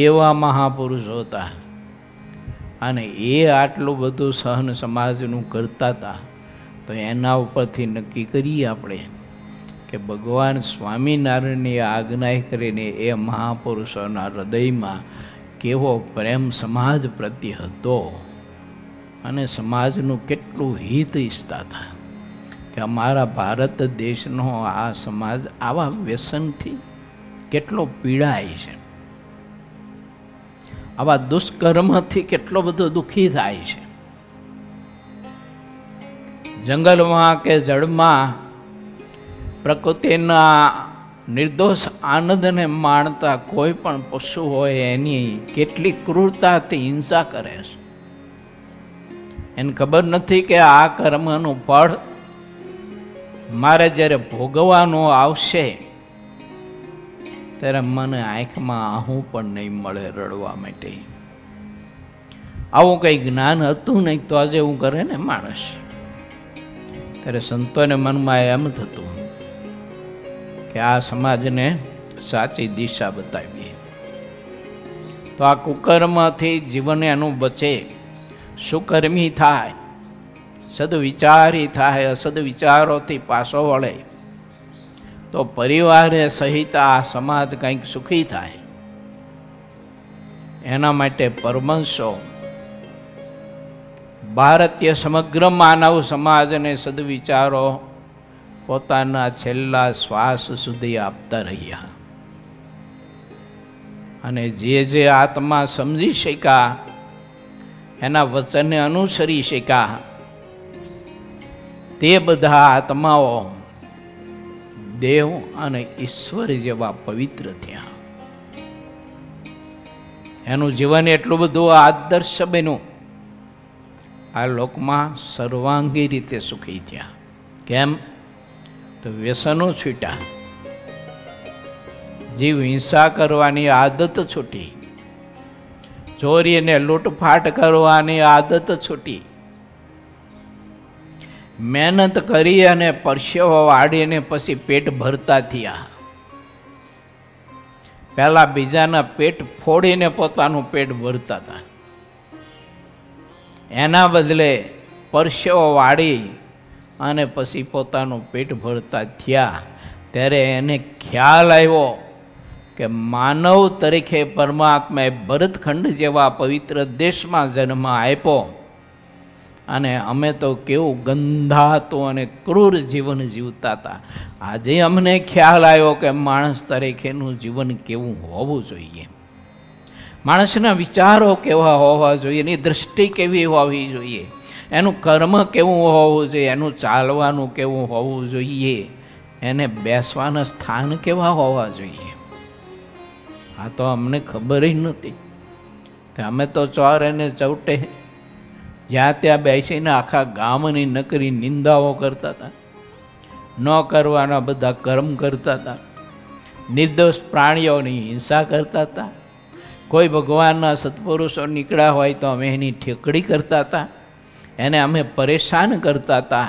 એવા મહાપુરુષો હતા. અને એ આટલું બધું સહન સમાજનું કરતા હતા. તો એના ઉપરથી નક્કી કરીએ આપણે કે ભગવાન સ્વામિનારાયણની આજ્ઞા કરીને એ મહાપુરુષોના હૃદયમાં કેવો પ્રેમ સમાજ પ્રત્યે હતો અને સમાજનું કેટલું હિત ઈચ્છતા હતા કે અમારા ભારત દેશનો આ સમાજ આવા વ્યસનથી કેટલો પીડાય છે, આવા દુષ્કર્મથી કેટલો બધો દુઃખી થાય છે. જંગલમાં કે જળમાં પ્રકૃતિના નિર્દોષ આનંદને માણતા કોઈ પણ પશુ હોય એની કેટલી ક્રૂરતાથી હિંસા કરે છે. એને ખબર નથી કે આ કર્મનું ફળ મારે જ્યારે ભોગવવાનું આવશે ત્યારે મને આંખમાં આહું પણ નહીં મળે રડવા માટે. આવું કંઈ જ્ઞાન હતું નહીં તો આજે હું કરે ને માણસ. ત્યારે સંતોને મનમાં એમ થતું કે આ સમાજને સાચી દિશા બતાવીએ તો આ કુકર્મથી જીવન એનું બચે, સુકર્મી થાય, સદવિચારી થાય, અસદવિચારોથી પાછો વળે તો પરિવારે સહિત આ સમાજ કંઈક સુખી થાય. એના માટે પરમહંસો ભારતીય સમગ્ર માનવ સમાજને સદવિચારો પોતાના છેલ્લા શ્વાસ સુધી આપતા રહ્યા. અને જે આત્મા સમજી શક્યા, એના વચનને અનુસરી શક્યા, તે બધા આત્માઓ દેવ અને ઈશ્વર જેવા પવિત્ર થયા. એનું જીવન એટલું બધું આદર્શ બન્યું, આ લોકમાં સર્વાંગી રીતે સુખી થયા. કેમ? તો વ્યસનો છૂટ્યા, જીવ હિંસા કરવાની આદત છૂટી, ચોરી અને લૂંટફાટ કરવાની આદત છૂટી, મહેનત કરી અને પરસેવો વાળીને પછી પેટ ભરતા થયા. પહેલાં બીજાના પેટ ફોડીને પોતાનું પેટ ભરતા હતા. એના બદલે પરસેવો વાળી અને પછી પોતાનું પેટ ભરતા થયા. ત્યારે એને ખ્યાલ આવ્યો કે માનવ તરીકે પરમાત્માએ ભરતખંડ જેવા પવિત્ર દેશમાં જન્મ આપ્યો અને અમે તો કેવું ગંધાતું અને ક્રૂર જીવન જીવતા હતા. આજે અમને ખ્યાલ આવ્યો કે માણસ તરીકેનું જીવન કેવું હોવું જોઈએ, માણસના વિચારો કેવા હોવા જોઈએ, એની દૃષ્ટિ કેવી હોવી જોઈએ, એનું કર્મ કેવું હોવું જોઈએ, એનું ચાલવાનું કેવું હોવું જોઈએ, એને બેસવાના સ્થાન કેવા હોવા જોઈએ. આ તો અમને ખબર જ નહોતી. અમે તો ચોર અને ચૌટે જ્યાં ત્યાં બેસીને આખા ગામની નકરી નિંદાઓ કરતા હતા, ન કરવાના બધા કર્મ કરતા હતા, નિર્દોષ પ્રાણીઓની હિંસા કરતા હતા. કોઈ ભગવાનના સત્પુરુષો નીકળ્યા હોય તો અમે એની ઠેકડી કરતા હતા, એને અમે પરેશાન કરતા હતા,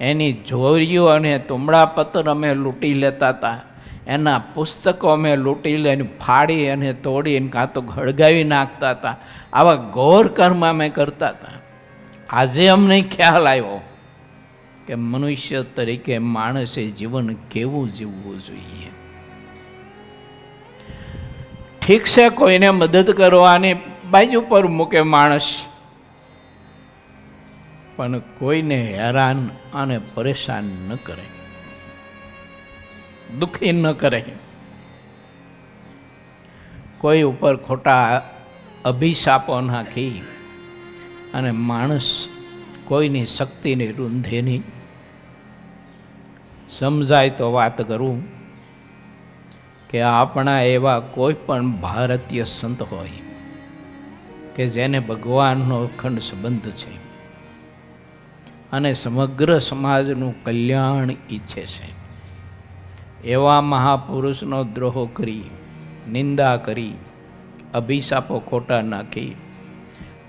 એની જોરીઓ અને તુમડા પત્ર અમે લૂંટી લેતા હતા, એના પુસ્તકો અમે લૂંટી લઈને ફાડી અને તોડીને કાં તો હળગાવી નાખતા હતા. આવા ઘોર કર્મ અમે કરતા હતા. આજે અમને ખ્યાલ આવ્યો કે મનુષ્ય તરીકે માણસે જીવન કેવું જીવવું જોઈએ. ઠીક છે, કોઈને મદદ કરવાની બાજુ પર મૂકે માણસ, પણ કોઈને હેરાન અને પરેશાન ન કરે, દુઃખી ન કરે. કોઈ ઉપર ખોટા અભિશાપો નાખી અને માણસ કોઈની શક્તિને રૂંધે નહીં. સમજાય તો વાત કરું કે આપણા એવા કોઈ પણ ભારતીય સંત હોય કે જેને ભગવાનનો અખંડ સંબંધ છે અને સમગ્ર સમાજનું કલ્યાણ ઈચ્છે છે, એવા મહાપુરુષનો દ્રોહ કરી, નિંદા કરી, અભિશાપો ખોટા નાખી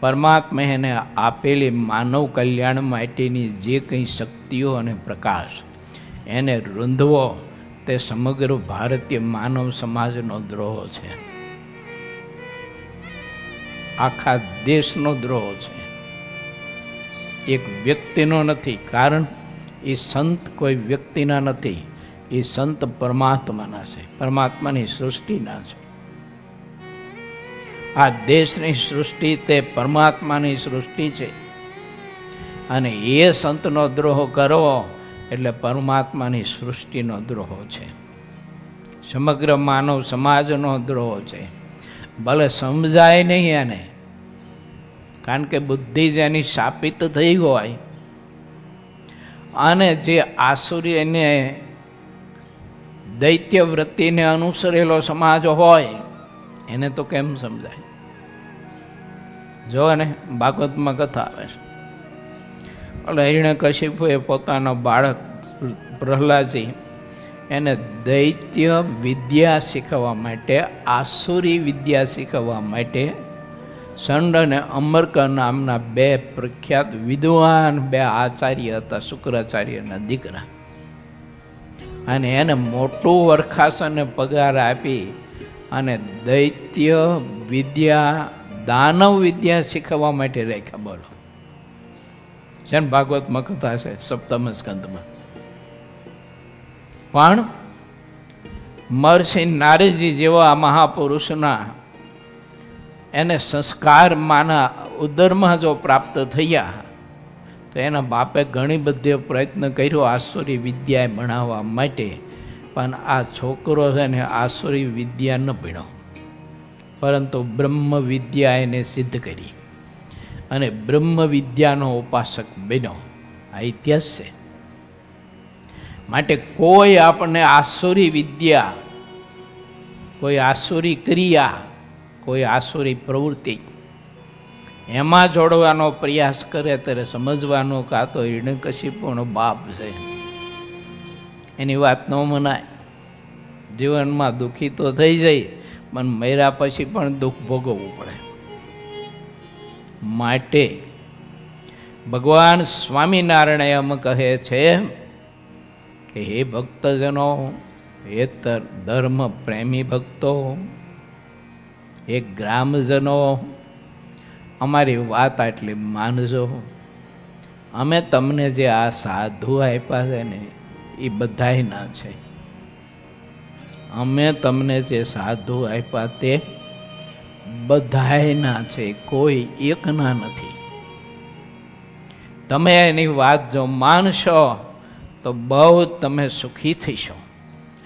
પરમાત્મા એને આપેલી માનવ કલ્યાણ માટેની જે કંઈ શક્તિઓ અને પ્રકાશ એને રૂંધવો તે સમગ્ર ભારતીય માનવ સમાજનો દ્રોહ છે, આખા દેશનો દ્રોહ છે, એક વ્યક્તિનો નથી. કારણ એ સંત કોઈ વ્યક્તિના નથી, એ સંત પરમાત્માના છે, પરમાત્માની સૃષ્ટિના છે. આ દેશની સૃષ્ટિ તે પરમાત્માની સૃષ્ટિ છે અને એ સંતનો દ્રોહ કરવો એટલે પરમાત્માની સૃષ્ટિનો દ્રોહ છે, સમગ્ર માનવ સમાજનો દ્રોહ છે. ભલે સમજાય નહીં એને, કારણ કે બુદ્ધિ જેની શાપિત થઈ હોય અને જે આસુરીને દૈત્ય વૃત્તિને અનુસરેલો સમાજ હોય એને તો કેમ સમજાય? જો ને ભાગવતમાં કથા આવે છે, એટલે હિરણ્યકશિપુએ પોતાનો બાળક પ્રહલાદજી એને દૈત્ય વિદ્યા શીખવવા માટે, આસુરી વિદ્યા શીખવવા માટે સંડ અને અમર્ક નામના બે પ્રખ્યાત વિદ્વાન બે આચાર્ય હતા, શુક્રાચાર્યના દીકરા, અને એને મોટું વરખાસન પગાર આપી અને દૈત્ય વિદ્યા, દાનવ વિદ્યા શીખવવા માટે રાખ્યા. બોલો, જેમ ભાગવતમાં કથા છે સપ્તમ સ્કંદમાં. પણ મહર્ષિ નારદજી જેવા મહાપુરુષના એને સંસ્કારમાંના ઉદરમાં જો પ્રાપ્ત થયા તો એના બાપે ઘણી બધી પ્રયત્ન કર્યો આસુરી વિદ્યાએ ભણાવવા માટે, પણ આ છોકરો છે ને આસુરી વિદ્યા ન ભણ્યો, પરંતુ બ્રહ્મ વિદ્યા એને સિદ્ધ કરી અને બ્રહ્મ વિદ્યાનો ઉપાસક બન્યો. આ ઇતિહાસ છે. માટે કોઈ આપણને આસુરી વિદ્યા, કોઈ આસુરી ક્રિયા, કોઈ આસુરી પ્રવૃત્તિ એમાં જોડવાનો પ્રયાસ કરે ત્યારે સમજવાનો કે આ તો હિરણ્યકશિપુનો બાપ છે, એની વાત ન મનાય. જીવનમાં દુઃખી તો થઈ જાય, પણ મર્યા પછી પણ દુઃખ ભોગવવું પડે. માટે ભગવાન સ્વામિનારાયણ એમ કહે છે કે હે ભક્તજનો, હે ધર્મ પ્રેમી ભક્તો, હે ગ્રામજનો, અમારી વાત આટલી માનજો. અમે તમને જે આ સાધુ આપ્યા છે ને એ બધાયના છે. અમે તમને જે સાધુ આપ્યા તે બધાયના છે, કોઈ એકના નથી. તમે એની વાત જો માનશો તો બહુ તમે સુખી થઈશો.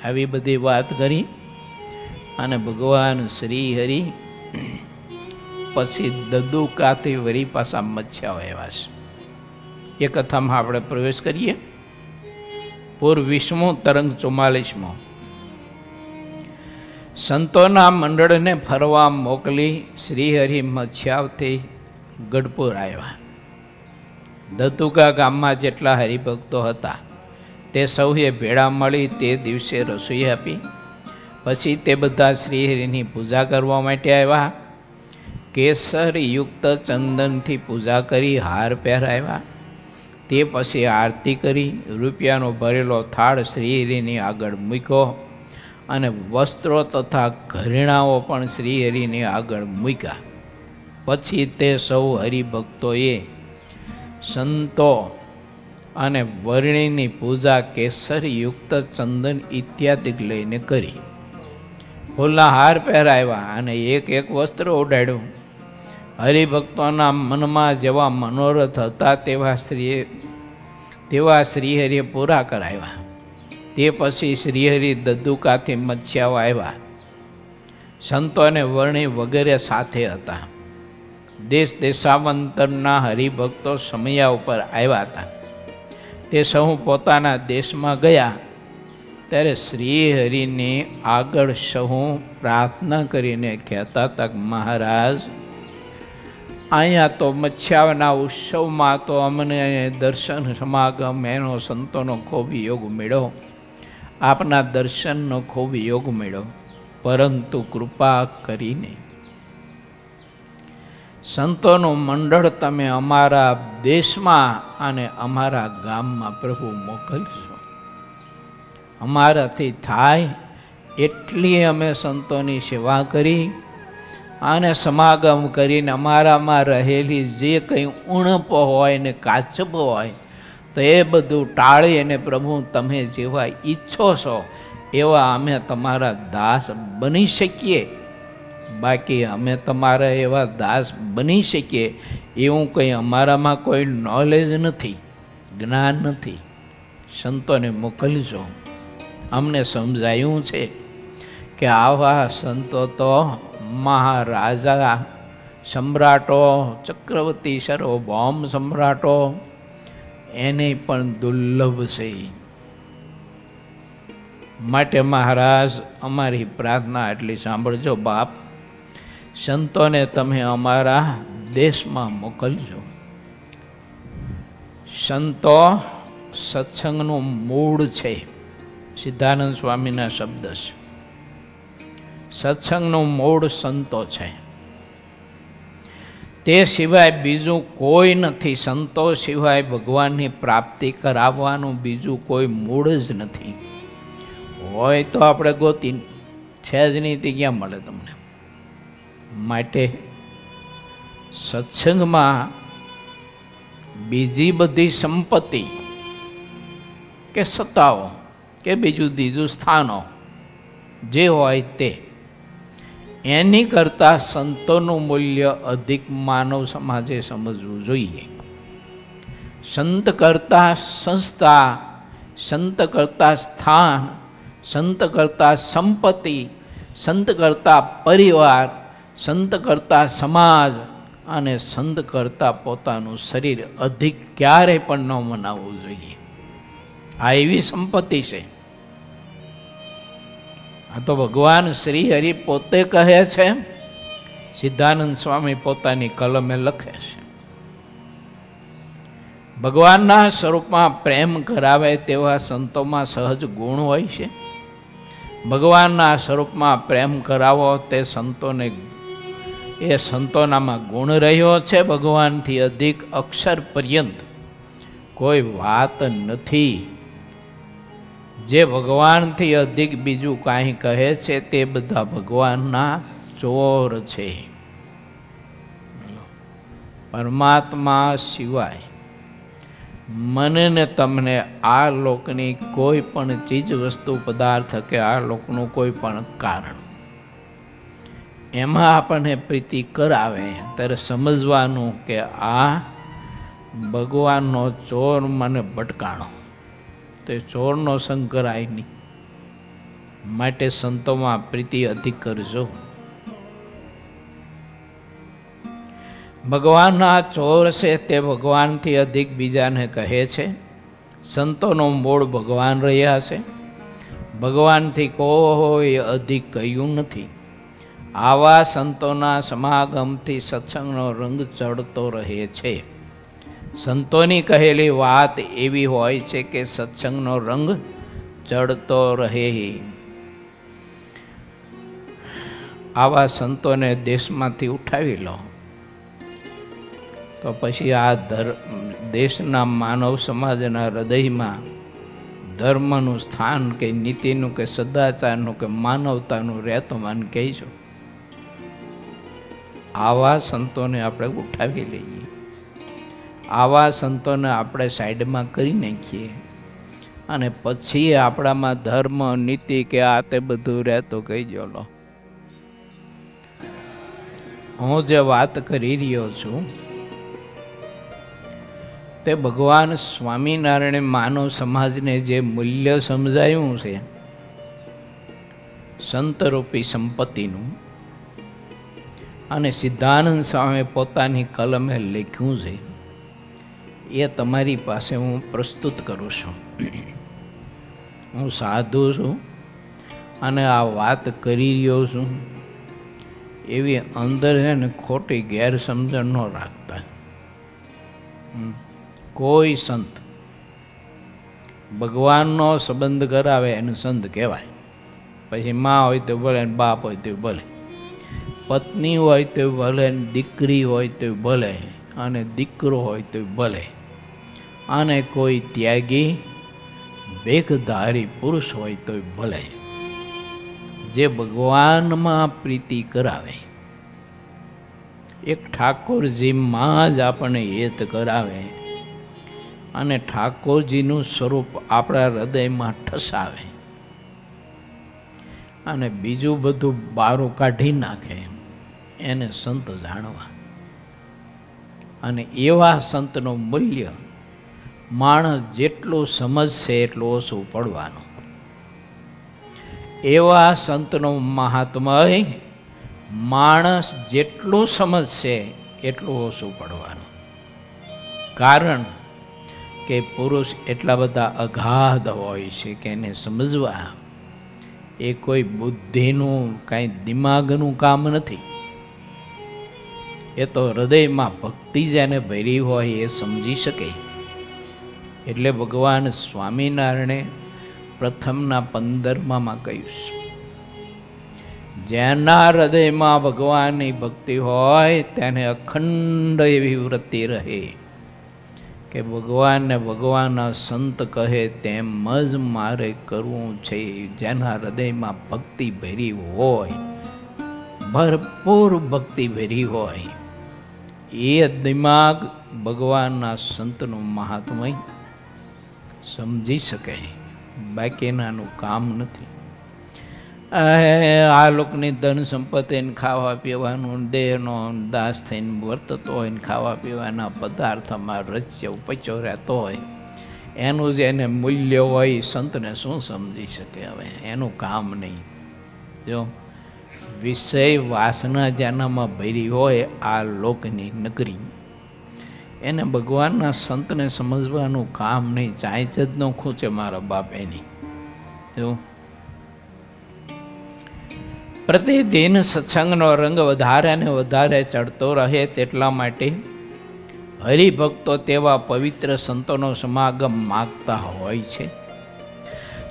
આવી બધી વાત કરી અને ભગવાન શ્રી હરિ પછી દદુકાથી વળી પાછા મચ્છા આવ્યા છે. એ કથામાં આપણે પ્રવેશ કરીએ. પૂર્વ 20મો તરંગ 44મો. સંતોના મંડળને ફરવા મોકલી શ્રીહરિ મચ્છાવથી ગઢપુર આવ્યા. ધતુકા ગામમાં જેટલા હરિભક્તો હતા તે સૌએ ભેળા મળી તે દિવસે રસોઈ આપી. પછી તે બધા શ્રીહરિની પૂજા કરવા માટે આવ્યા. કેસરયુક્ત ચંદનથી પૂજા કરી હાર પહેરાવ્યા. તે પછી આરતી કરી રૂપિયાનો ભરેલો થાળ શ્રીહરિની આગળ મૂક્યો અને વસ્ત્રો તથા ઘરેણાઓ પણ શ્રીહરિની આગળ મૂક્યા. પછી તે સૌ હરિભક્તોએ સંતો અને વર્ણિની પૂજા કેસરયુક્ત ચંદન ઇત્યાદિ લઈને કરી. ફૂલના હાર પહેરાવ્યા અને એક એક વસ્ત્ર ઓઢાડ્યું. હરિભક્તોના મનમાં જેવા મનોરથ હતા તેવા શ્રીહરિએ પૂરા કરાવ્યા. તે પછી શ્રીહરિ દદુકાથી મત્સ્યાઓ આવ્યા. સંતો અને વર્ણિ વગેરે સાથે હતા. દેશ દેશાવંતરના હરિભક્તો સમયા ઉપર આવ્યા હતા. તે સહુ પોતાના દેશમાં ગયા ત્યારે શ્રીહરિની આગળ સહુ પ્રાર્થના કરીને કહેતા હતા કે મહારાજ, અહીંયા તો મત્સ્યાના ઉત્સવમાં તો અમને દર્શન સમાગમ એનો સંતોનો ખૂબ યોગ મળ્યો, આપના દર્શનનો ખૂબ યોગ મળ્યો, પરંતુ કૃપા કરીને સંતોનું મંડળ તમે અમારા દેશમાં અને અમારા ગામમાં પ્રભુ મોકલશો. અમારાથી થાય એટલી અમે સંતોની સેવા કરી અને સમાગમ કરીને અમારામાં રહેલી જે કંઈ ઉણપ હોય ને કાચબ હોય તો એ બધું ટાળી અને પ્રભુ તમે જેવા ઈચ્છો છો એવા અમે તમારા દાસ બની શકીએ. બાકી અમે તમારા એવા દાસ બની શકીએ એવું કંઈ અમારામાં કોઈ નોલેજ નથી, જ્ઞાન નથી. સંતોને મોકલજો. અમને સમજાયું છે કે આવા સંતો તો મહારાજા, સમ્રાટો, ચક્રવર્તી, સર્વભૌમ સમ્રાટો એને પણ દુર્લભ છે. માટે મહારાજ અમારી પ્રાર્થના એટલી સાંભળજો બાપ, સંતોને તમે અમારા દેશમાં મોકલજો. સંતો સત્સંગનું મૂળ છે. સિદ્ધાનંદ સ્વામીના શબ્દ છે. સત્સંગનું મૂળ સંતો છે. તે સિવાય બીજું કોઈ નથી. સંતો સિવાય ભગવાનની પ્રાપ્તિ કરાવવાનું બીજું કોઈ મૂળ જ નથી. હોય તો આપણે ગોતી, છે જ નહીં તે ક્યાં મળે તમને. માટે સત્સંગમાં બીજી બધી સંપત્તિ કે સત્તાઓ કે બીજું ત્રીજું સ્થાનો જે હોય તે એની કરતાં સંતોનું મૂલ્ય અધિક માનવ સમાજે સમજવું જોઈએ. સંત કરતાં સંસ્થા, સંત કરતાં સ્થાન, સંત કરતાં સંપત્તિ, સંત કરતાં પરિવાર, સંત કરતાં સમાજ અને સંત કરતાં પોતાનું શરીર અધિક ક્યારેય પણ ન મનાવવું જોઈએ. આ એવી સંપત્તિ છે. આ તો ભગવાન શ્રી હરિ પોતે કહે છે, સિદ્ધાનંદ સ્વામી પોતાની કલમે લખે છે. ભગવાનના સ્વરૂપમાં પ્રેમ કરાવે તેવા સંતોમાં સહજ ગુણ હોય છે. ભગવાનના સ્વરૂપમાં પ્રેમ કરાવો તે સંતોને, એ સંતોનામાં ગુણ રહ્યો છે. ભગવાનથી અધિક અક્ષર પર્યંત કોઈ વાત નથી. જે ભગવાનથી અધિક બીજું કાંઈ કહે છે તે બધા ભગવાનના ચોર છે. પરમાત્મા સિવાય મને ને તમને આ લોકની કોઈ પણ ચીજ વસ્તુ પદાર્થ કે આ લોકનું કોઈ પણ કારણ એમાં આપણને પ્રીતિ કરાવે ત્યારે સમજવાનું કે આ ભગવાનનો ચોર મને ભટકાણો. તે ચોરનો સંગ કરાય નહીં. માટે સંતોમાં પ્રીતિ અધિક કરજો. ભગવાનના ચોર છે તે ભગવાનથી અધિક બીજાને કહે છે. સંતોનો મૂળ ભગવાન રહ્યા છે. ભગવાનથી કોઈ અધિક કહ્યું નથી. આવા સંતોના સમાગમથી સત્સંગનો રંગ ચડતો રહે છે. સંતોની કહેલી વાત એવી હોય છે કે સત્સંગનો રંગ ચડતો રહે. આવા સંતોને દેશમાંથી ઉઠાવી લો તો પછી આ દેશના માનવ સમાજના હૃદયમાં ધર્મનું સ્થાન કે નીતિનું કે સદાચારનું કે માનવતાનું રહેતો મને કહેજો. આવા સંતોને આપણે ઉઠાવી લઈએ, આવા સંતોને આપણે સાઈડમાં કરી નાખીએ અને પછી આપણામાં ધર્મ નીતિ કે આ તે બધું રહેતો કહીજો. લો, હું જે વાત કરી રહ્યો છું તે ભગવાન સ્વામિનારાયણે માનવ સમાજને જે મૂલ્ય સમજાયું છે સંતરૂપી સંપત્તિનું, અને સિદ્ધાનંદ સ્વામીએ પોતાની કલમે લખ્યું છે, એ તમારી પાસે હું પ્રસ્તુત કરું છું. હું સાધુ છું અને આ વાત કરી રહ્યો છું એવી અંદર છે ને ખોટી ગેરસમજણ ન રાખતા. કોઈ સંત ભગવાનનો સંબંધ કરાવે એને સંત કહેવાય. પછી મા હોય તો ભલે, બાપ હોય તો ભલે, પત્ની હોય તો ભલે, દીકરી હોય તો ભલે, અને દીકરો હોય તો ભલે, અને કોઈ ત્યાગી ભેખધારી પુરુષ હોય તો ભલે, જે ભગવાનમાં પ્રીતિ કરાવે, એક ઠાકોરજીમાં જ આપણને હેત કરાવે અને ઠાકોરજીનું સ્વરૂપ આપણા હૃદયમાં ઠસાવે અને બીજું બધું બારું કાઢી નાખે, એને સંત જાણવા. અને એવા સંતનું મૂલ્ય માણસ જેટલું સમજશે એટલું ઓછું પડવાનું. એવા સંતનું મહાત્મય માણસ જેટલું સમજશે એટલું ઓછું પડવાનું. કારણ કે પુરુષ એટલા બધા અગાધ હોય છે કે એને સમજવા એ કોઈ બુદ્ધિનું કાંઈ દિમાગનું કામ નથી. એ તો હૃદયમાં ભક્તિ જેને ભરી હોય એ સમજી શકે. એટલે ભગવાન સ્વામિનારાયણે પ્રથમના 15માં કહ્યું છે, જેના હૃદયમાં ભગવાનની ભક્તિ હોય તેને અખંડ એવી વૃત્તિ રહે કે ભગવાનને ભગવાનના સંત કહે તેમ જ મારે કરવું છે. જેના હૃદયમાં ભક્તિ ભરી હોય, ભરપૂર ભક્તિ ભરી હોય, એ દિમાગ ભગવાનના સંતનું મહાત્મય સમજી શકે. બાકીનાનું કામ નથી. આ લોકોની ધન સંપત્તિને ખાવા પીવાનું, દેહનો દાસ થઈને વર્તતો હોય ને ખાવા પીવાના પદાર્થમાં રચ્યો પચ્યો રહેતો હોય, એનું જે એને મૂલ્ય હોય સંતને શું સમજી શકે? હવે એનું કામ નહીં. જો વિષય વાસના જેનામાં ભરી હોય આ લોકની નગરી, એને ભગવાનના સંતને સમજવાનું કામ નહીં. ચાંચ જ ન ખૂંચે મારા બાપ એની. જો પ્રતિદિન સત્સંગનો રંગ વધારે ને વધારે ચડતો રહે તેટલા માટે હરિભક્તો તેવા પવિત્ર સંતોનો સમાગમ માગતા હોય છે.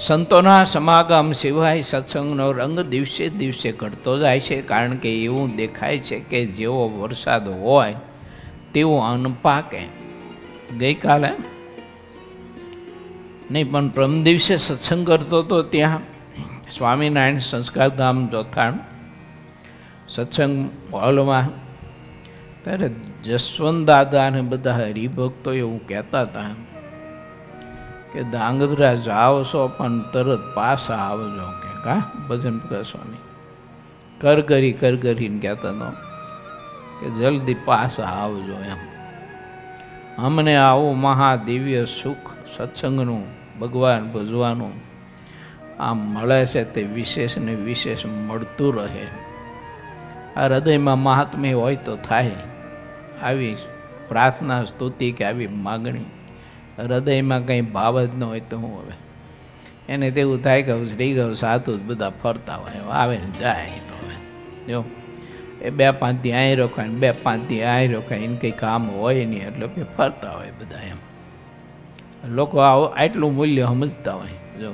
સંતોના સમાગમ સિવાય સત્સંગનો રંગ દિવસે દિવસે ઘટતો જાય છે. કારણ કે એવું દેખાય છે કે જેવો વરસાદ હોય તેવું અન્ન પાકે. ગઈકાલે નહીં પણ પરમ દિવસે સત્સંગ કરતો હતો ત્યાં સ્વામિનારાયણ સંસ્કારધામ જોથાણ સત્સંગ હોલમાં, ત્યારે જસવંત દાદા અને બધા હરિભક્તો એવું કહેતા હતા કે ધાંગધ્રા જાઓ છો પણ તરત પાછા આવજો. કે કા ભજન સ્વામી કરગરીને કહેતા હતો કે જલ્દી પાછા આવજો એમ. અમને આવું મહાદિવ્ય સુખ સત્સંગનું, ભગવાન ભજવાનું આ મળે છે તે વિશેષ ને વિશેષ મળતું રહે. આ હૃદયમાં મહાત્મ્ય હોય તો થાય. આવી પ્રાર્થના સ્તુતિ કે આવી માગણી હૃદયમાં કંઈ ભાવ જ ન હોય તો હું હવે એને તેવું થાય કે શ્રી ગૌ સાધુ બધા ફરતા હોય, આવે ને જાય. તો હવે જો એ 2-5 દી અહીં રોકાય ને 2-5 દી અહીં રોકાય, એને કંઈ કામ હોય નહીં એટલે ફરતા હોય બધા એમ. લોકો આટલું મૂલ્ય સમજતા હોય. જો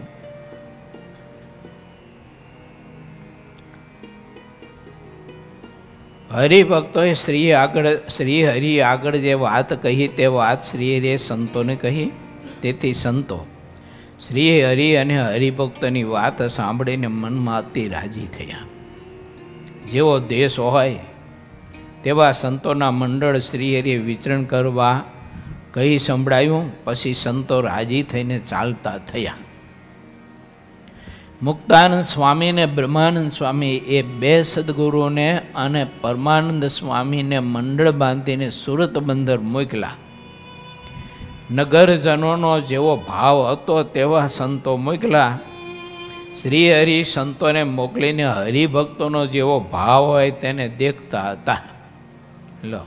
હરિભક્તોએ શ્રી હરિ આગળ જે વાત કહી તે વાત શ્રી હરિએ સંતોને કહી. તેથી સંતો શ્રી હરિ અને હરિભક્તની વાત સાંભળીને મનમાં અતિ રાજી થયા. જેવો દેશ હોય તેવા સંતોના મંડળ શ્રી હરિએ વિચરણ કરવા કહી સંભળાયું. પછી સંતો રાજી થઈને ચાલતા થયા. મુક્તાનંદ સ્વામી ને બ્રહ્માનંદ સ્વામી એ 2 સદગુરુને અને પરમાનંદ સ્વામીને મંડળ બાંધીને સુરત બંદર મોકલા. નગરજનોનો જેવો ભાવ હતો તેવા સંતો મોકલા. શ્રી હરિ સંતોને મોકલીને હરિભક્તોનો જેવો ભાવ હોય તેને દેખતા હતા. લો,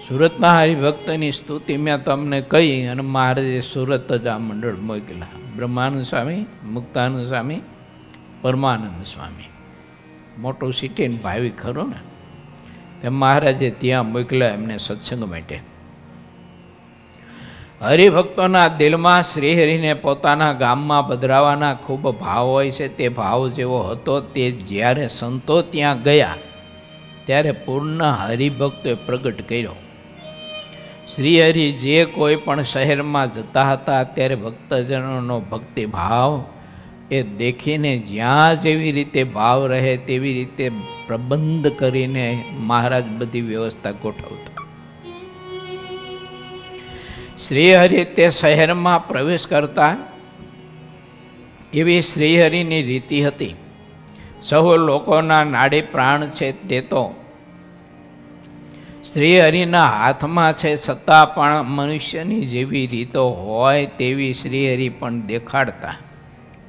સુરતના હરિભક્તની સ્તુતિ મેં તમને કહી અને મહારાજે સુરત જ આ મંડળ મોકલા. બ્રહ્માનંદ સ્વામી, મુક્તાનંદ સ્વામી, પરમાનંદ સ્વામી. મોટું સિટી ભાવિક ખરો ને, તેમ મહારાજે ત્યાં મોકલ્યા એમને સત્સંગ માટે. હરિભક્તોના દિલમાં શ્રીહરિને પોતાના ગામમાં પધરાવાના ખૂબ ભાવ હોય છે. તે ભાવ જેવો હતો તે જ્યારે સંતો ત્યાં ગયા ત્યારે પૂર્ણ હરિભક્તોએ પ્રગટ કર્યો. શ્રીહરિ જે કોઈ પણ શહેરમાં જતા હતા ત્યારે ભક્તજનોનો ભક્તિ ભાવ એ દેખીને જ્યાં જેવી રીતે ભાવ રહે તેવી રીતે પ્રબંધ કરીને મહારાજ બધી વ્યવસ્થા ગોઠવતા. શ્રીહરિ તે શહેરમાં પ્રવેશ કરતા એવી શ્રીહરિની રીતિ હતી. સહુ લોકોના નાડી પ્રાણ છે તે તો શ્રીહરિના હાથમાં છે, છતાં પણ મનુષ્યની જેવી રીતો હોય તેવી શ્રીહરિ પણ દેખાડતા.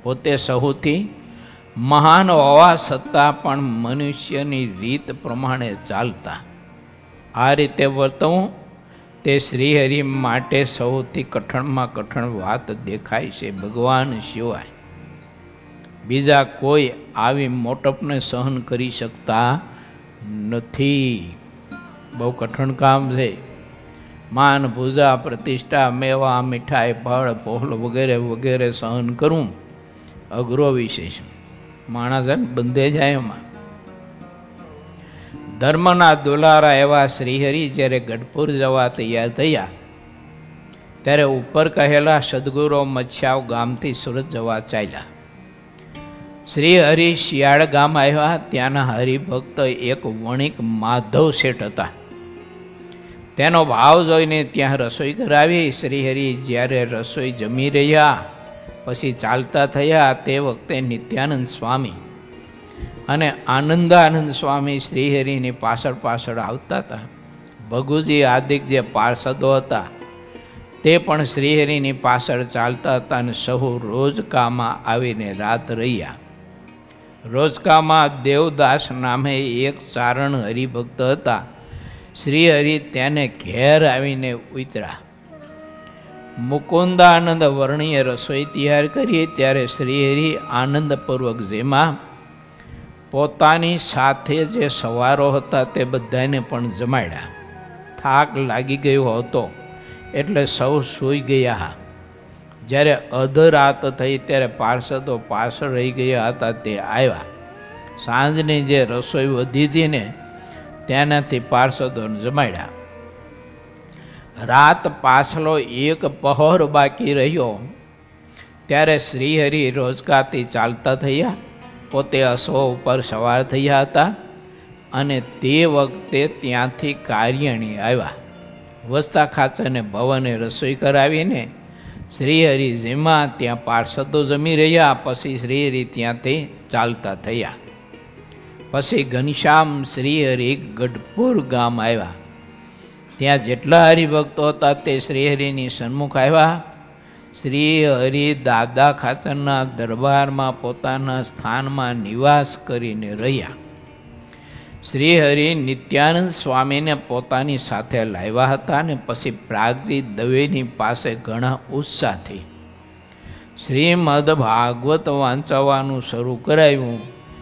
પોતે સહુથી મહાન હોવા છતાં પણ મનુષ્યની રીત પ્રમાણે ચાલતા. આ રીતે વર્તવું તે શ્રીહરિ માટે સૌથી કઠણમાં કઠણ વાત દેખાય છે. ભગવાન સિવાય બીજા કોઈ આવી મોટપને સહન કરી શકતા નથી. બહુ કઠણ કામ છે. માન, પૂજા, પ્રતિષ્ઠા, મેવા, મીઠાઈ, ફળ, ફૂલ વગેરે વગેરે સહન કરવું અઘરો વિષય છે. માણસ બંધે જાય એમાં. ધર્મના દુલારા એવા શ્રીહરિ જ્યારે ગઢપુર જવા તૈયાર થયા ત્યારે ઉપર કહેલા સદગુરો મચ્છાવ ગામથી સુરત જવા ચાલ્યા. શ્રીહરિ શિયાળ ગામ આવ્યા. ત્યાંના હરિભક્ત એક વણિક માધવ શેઠ હતા. તેનો ભાવ જોઈને ત્યાં રસોઈ કરાવી. શ્રીહરિ જ્યારે રસોઈ જમી રહ્યા પછી ચાલતા થયા તે વખતે નિત્યાનંદ સ્વામી અને આનંદાનંદ સ્વામી શ્રીહરિની પાછળ પાછળ આવતા હતા. ભગુજી આદિક જે પાર્ષદો હતા તે પણ શ્રીહરિની પાછળ ચાલતા હતા અને સહુ રોજકામાં આવીને રાત રહ્યા. રોજકામાં દેવદાસ નામે એક ચારણ હરિભક્ત હતા. શ્રીહરિ તેને ઘેર આવીને ઉતર્યા. મુકુંદાનંદ વર્ણીએ રસોઈ તૈયાર કરી ત્યારે શ્રીહરિ આનંદપૂર્વક જેમાં પોતાની સાથે જે સવારો હતા તે બધાને પણ જમાડ્યા. થાક લાગી ગયો હતો એટલે સૌ સૂઈ ગયા. જ્યારે અધરાત થઈ ત્યારે પાર્ષદો પાછળ રહી ગયા હતા તે આવ્યા. સાંજની જે રસોઈ વધી હતી ને તેનાથી પાર્ષદોને જમાડ્યા. રાત પાછલો એક પહોર બાકી રહ્યો ત્યારે શ્રીહરિ રોજકાથી ચાલતા થયા. પોતે અશ્વ ઉપર સવાર થયા હતા અને તે વખતે ત્યાંથી કાર્યણી આવ્યા. વસ્તા ખાચરને ભવને રસોઈ કરાવીને શ્રીહરિ જેમાં ત્યાં પાર્ષદો જમી રહ્યા. પછી શ્રીહરિ ત્યાંથી ચાલતા થયા. પછી ઘનશ્યામ શ્રીહરિ ગઢપુર ગામ આવ્યા. ત્યાં જેટલા હરિભક્તો હતા તે શ્રીહરિની સન્મુખ આવ્યા. શ્રીહરિ દાદા ખાચરના દરબારમાં પોતાના સ્થાનમાં નિવાસ કરીને રહ્યા. શ્રીહરિ નિત્યાનંદ સ્વામીને પોતાની સાથે લાવ્યા હતા અને પછી પ્રાગજી દવેની પાસે ઘણા ઉત્સાહથી શ્રીમદ ભાગવત વાંચવાનું શરૂ કરાવ્યું.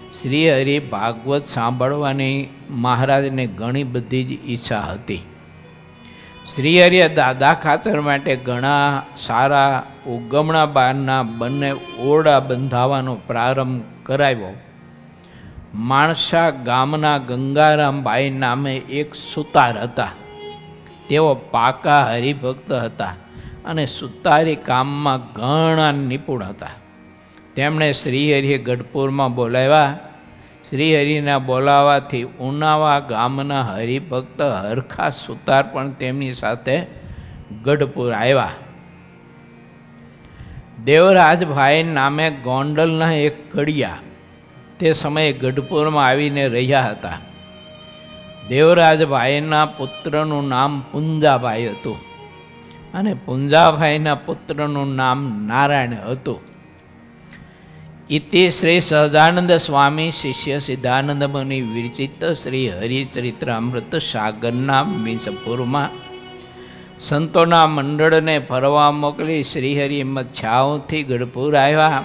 શ્રી હરિ ભાગવત સાંભળવાની મહારાજને ઘણી બધી જ ઈચ્છા હતી. શ્રી હરિએ દાદા ખાતર માટે ઘણા સારા ઉગમણા બારના બંને ઓરડા બંધાવવાનો પ્રારંભ કરાવ્યો. માણસા ગામના ગંગારામભાઈ નામે એક સુતાર હતા. તેઓ પાકા હરિભક્ત હતા અને સુતારી કામમાં ઘણા નિપુણ હતા. તેમણે શ્રીહરિએ ગઢપુરમાં બોલાવ્યા. શ્રીહરિના બોલાવાથી ઉનાવા ગામના હરિભક્ત હરખા સુતાર પણ તેમની સાથે ગઢપુર આવ્યા. દેવરાજભાઈ નામે ગોંડલના એક કડિયા તે સમયે ગઢપુરમાં આવીને રહ્યા હતા. દેવરાજભાઈના પુત્રનું નામ પુંજાભાઈ હતું અને પુંજાભાઈના પુત્રનું નામ નારાયણ હતું. ઇતિ શ્રી સહજાનંદ સ્વામી શિષ્ય સિદ્ધાનંદ મુનિ વિરચિત શ્રી હરિચરિત્રામૃત સાગરના મીસપુરમાં સંતોના મંડળને ફરવા મોકલી શ્રીહરિ મચ્છાઓથી ગઢપુર આવ્યા.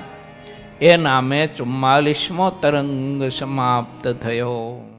એ નામે 44મો તરંગ સમાપ્ત થયો.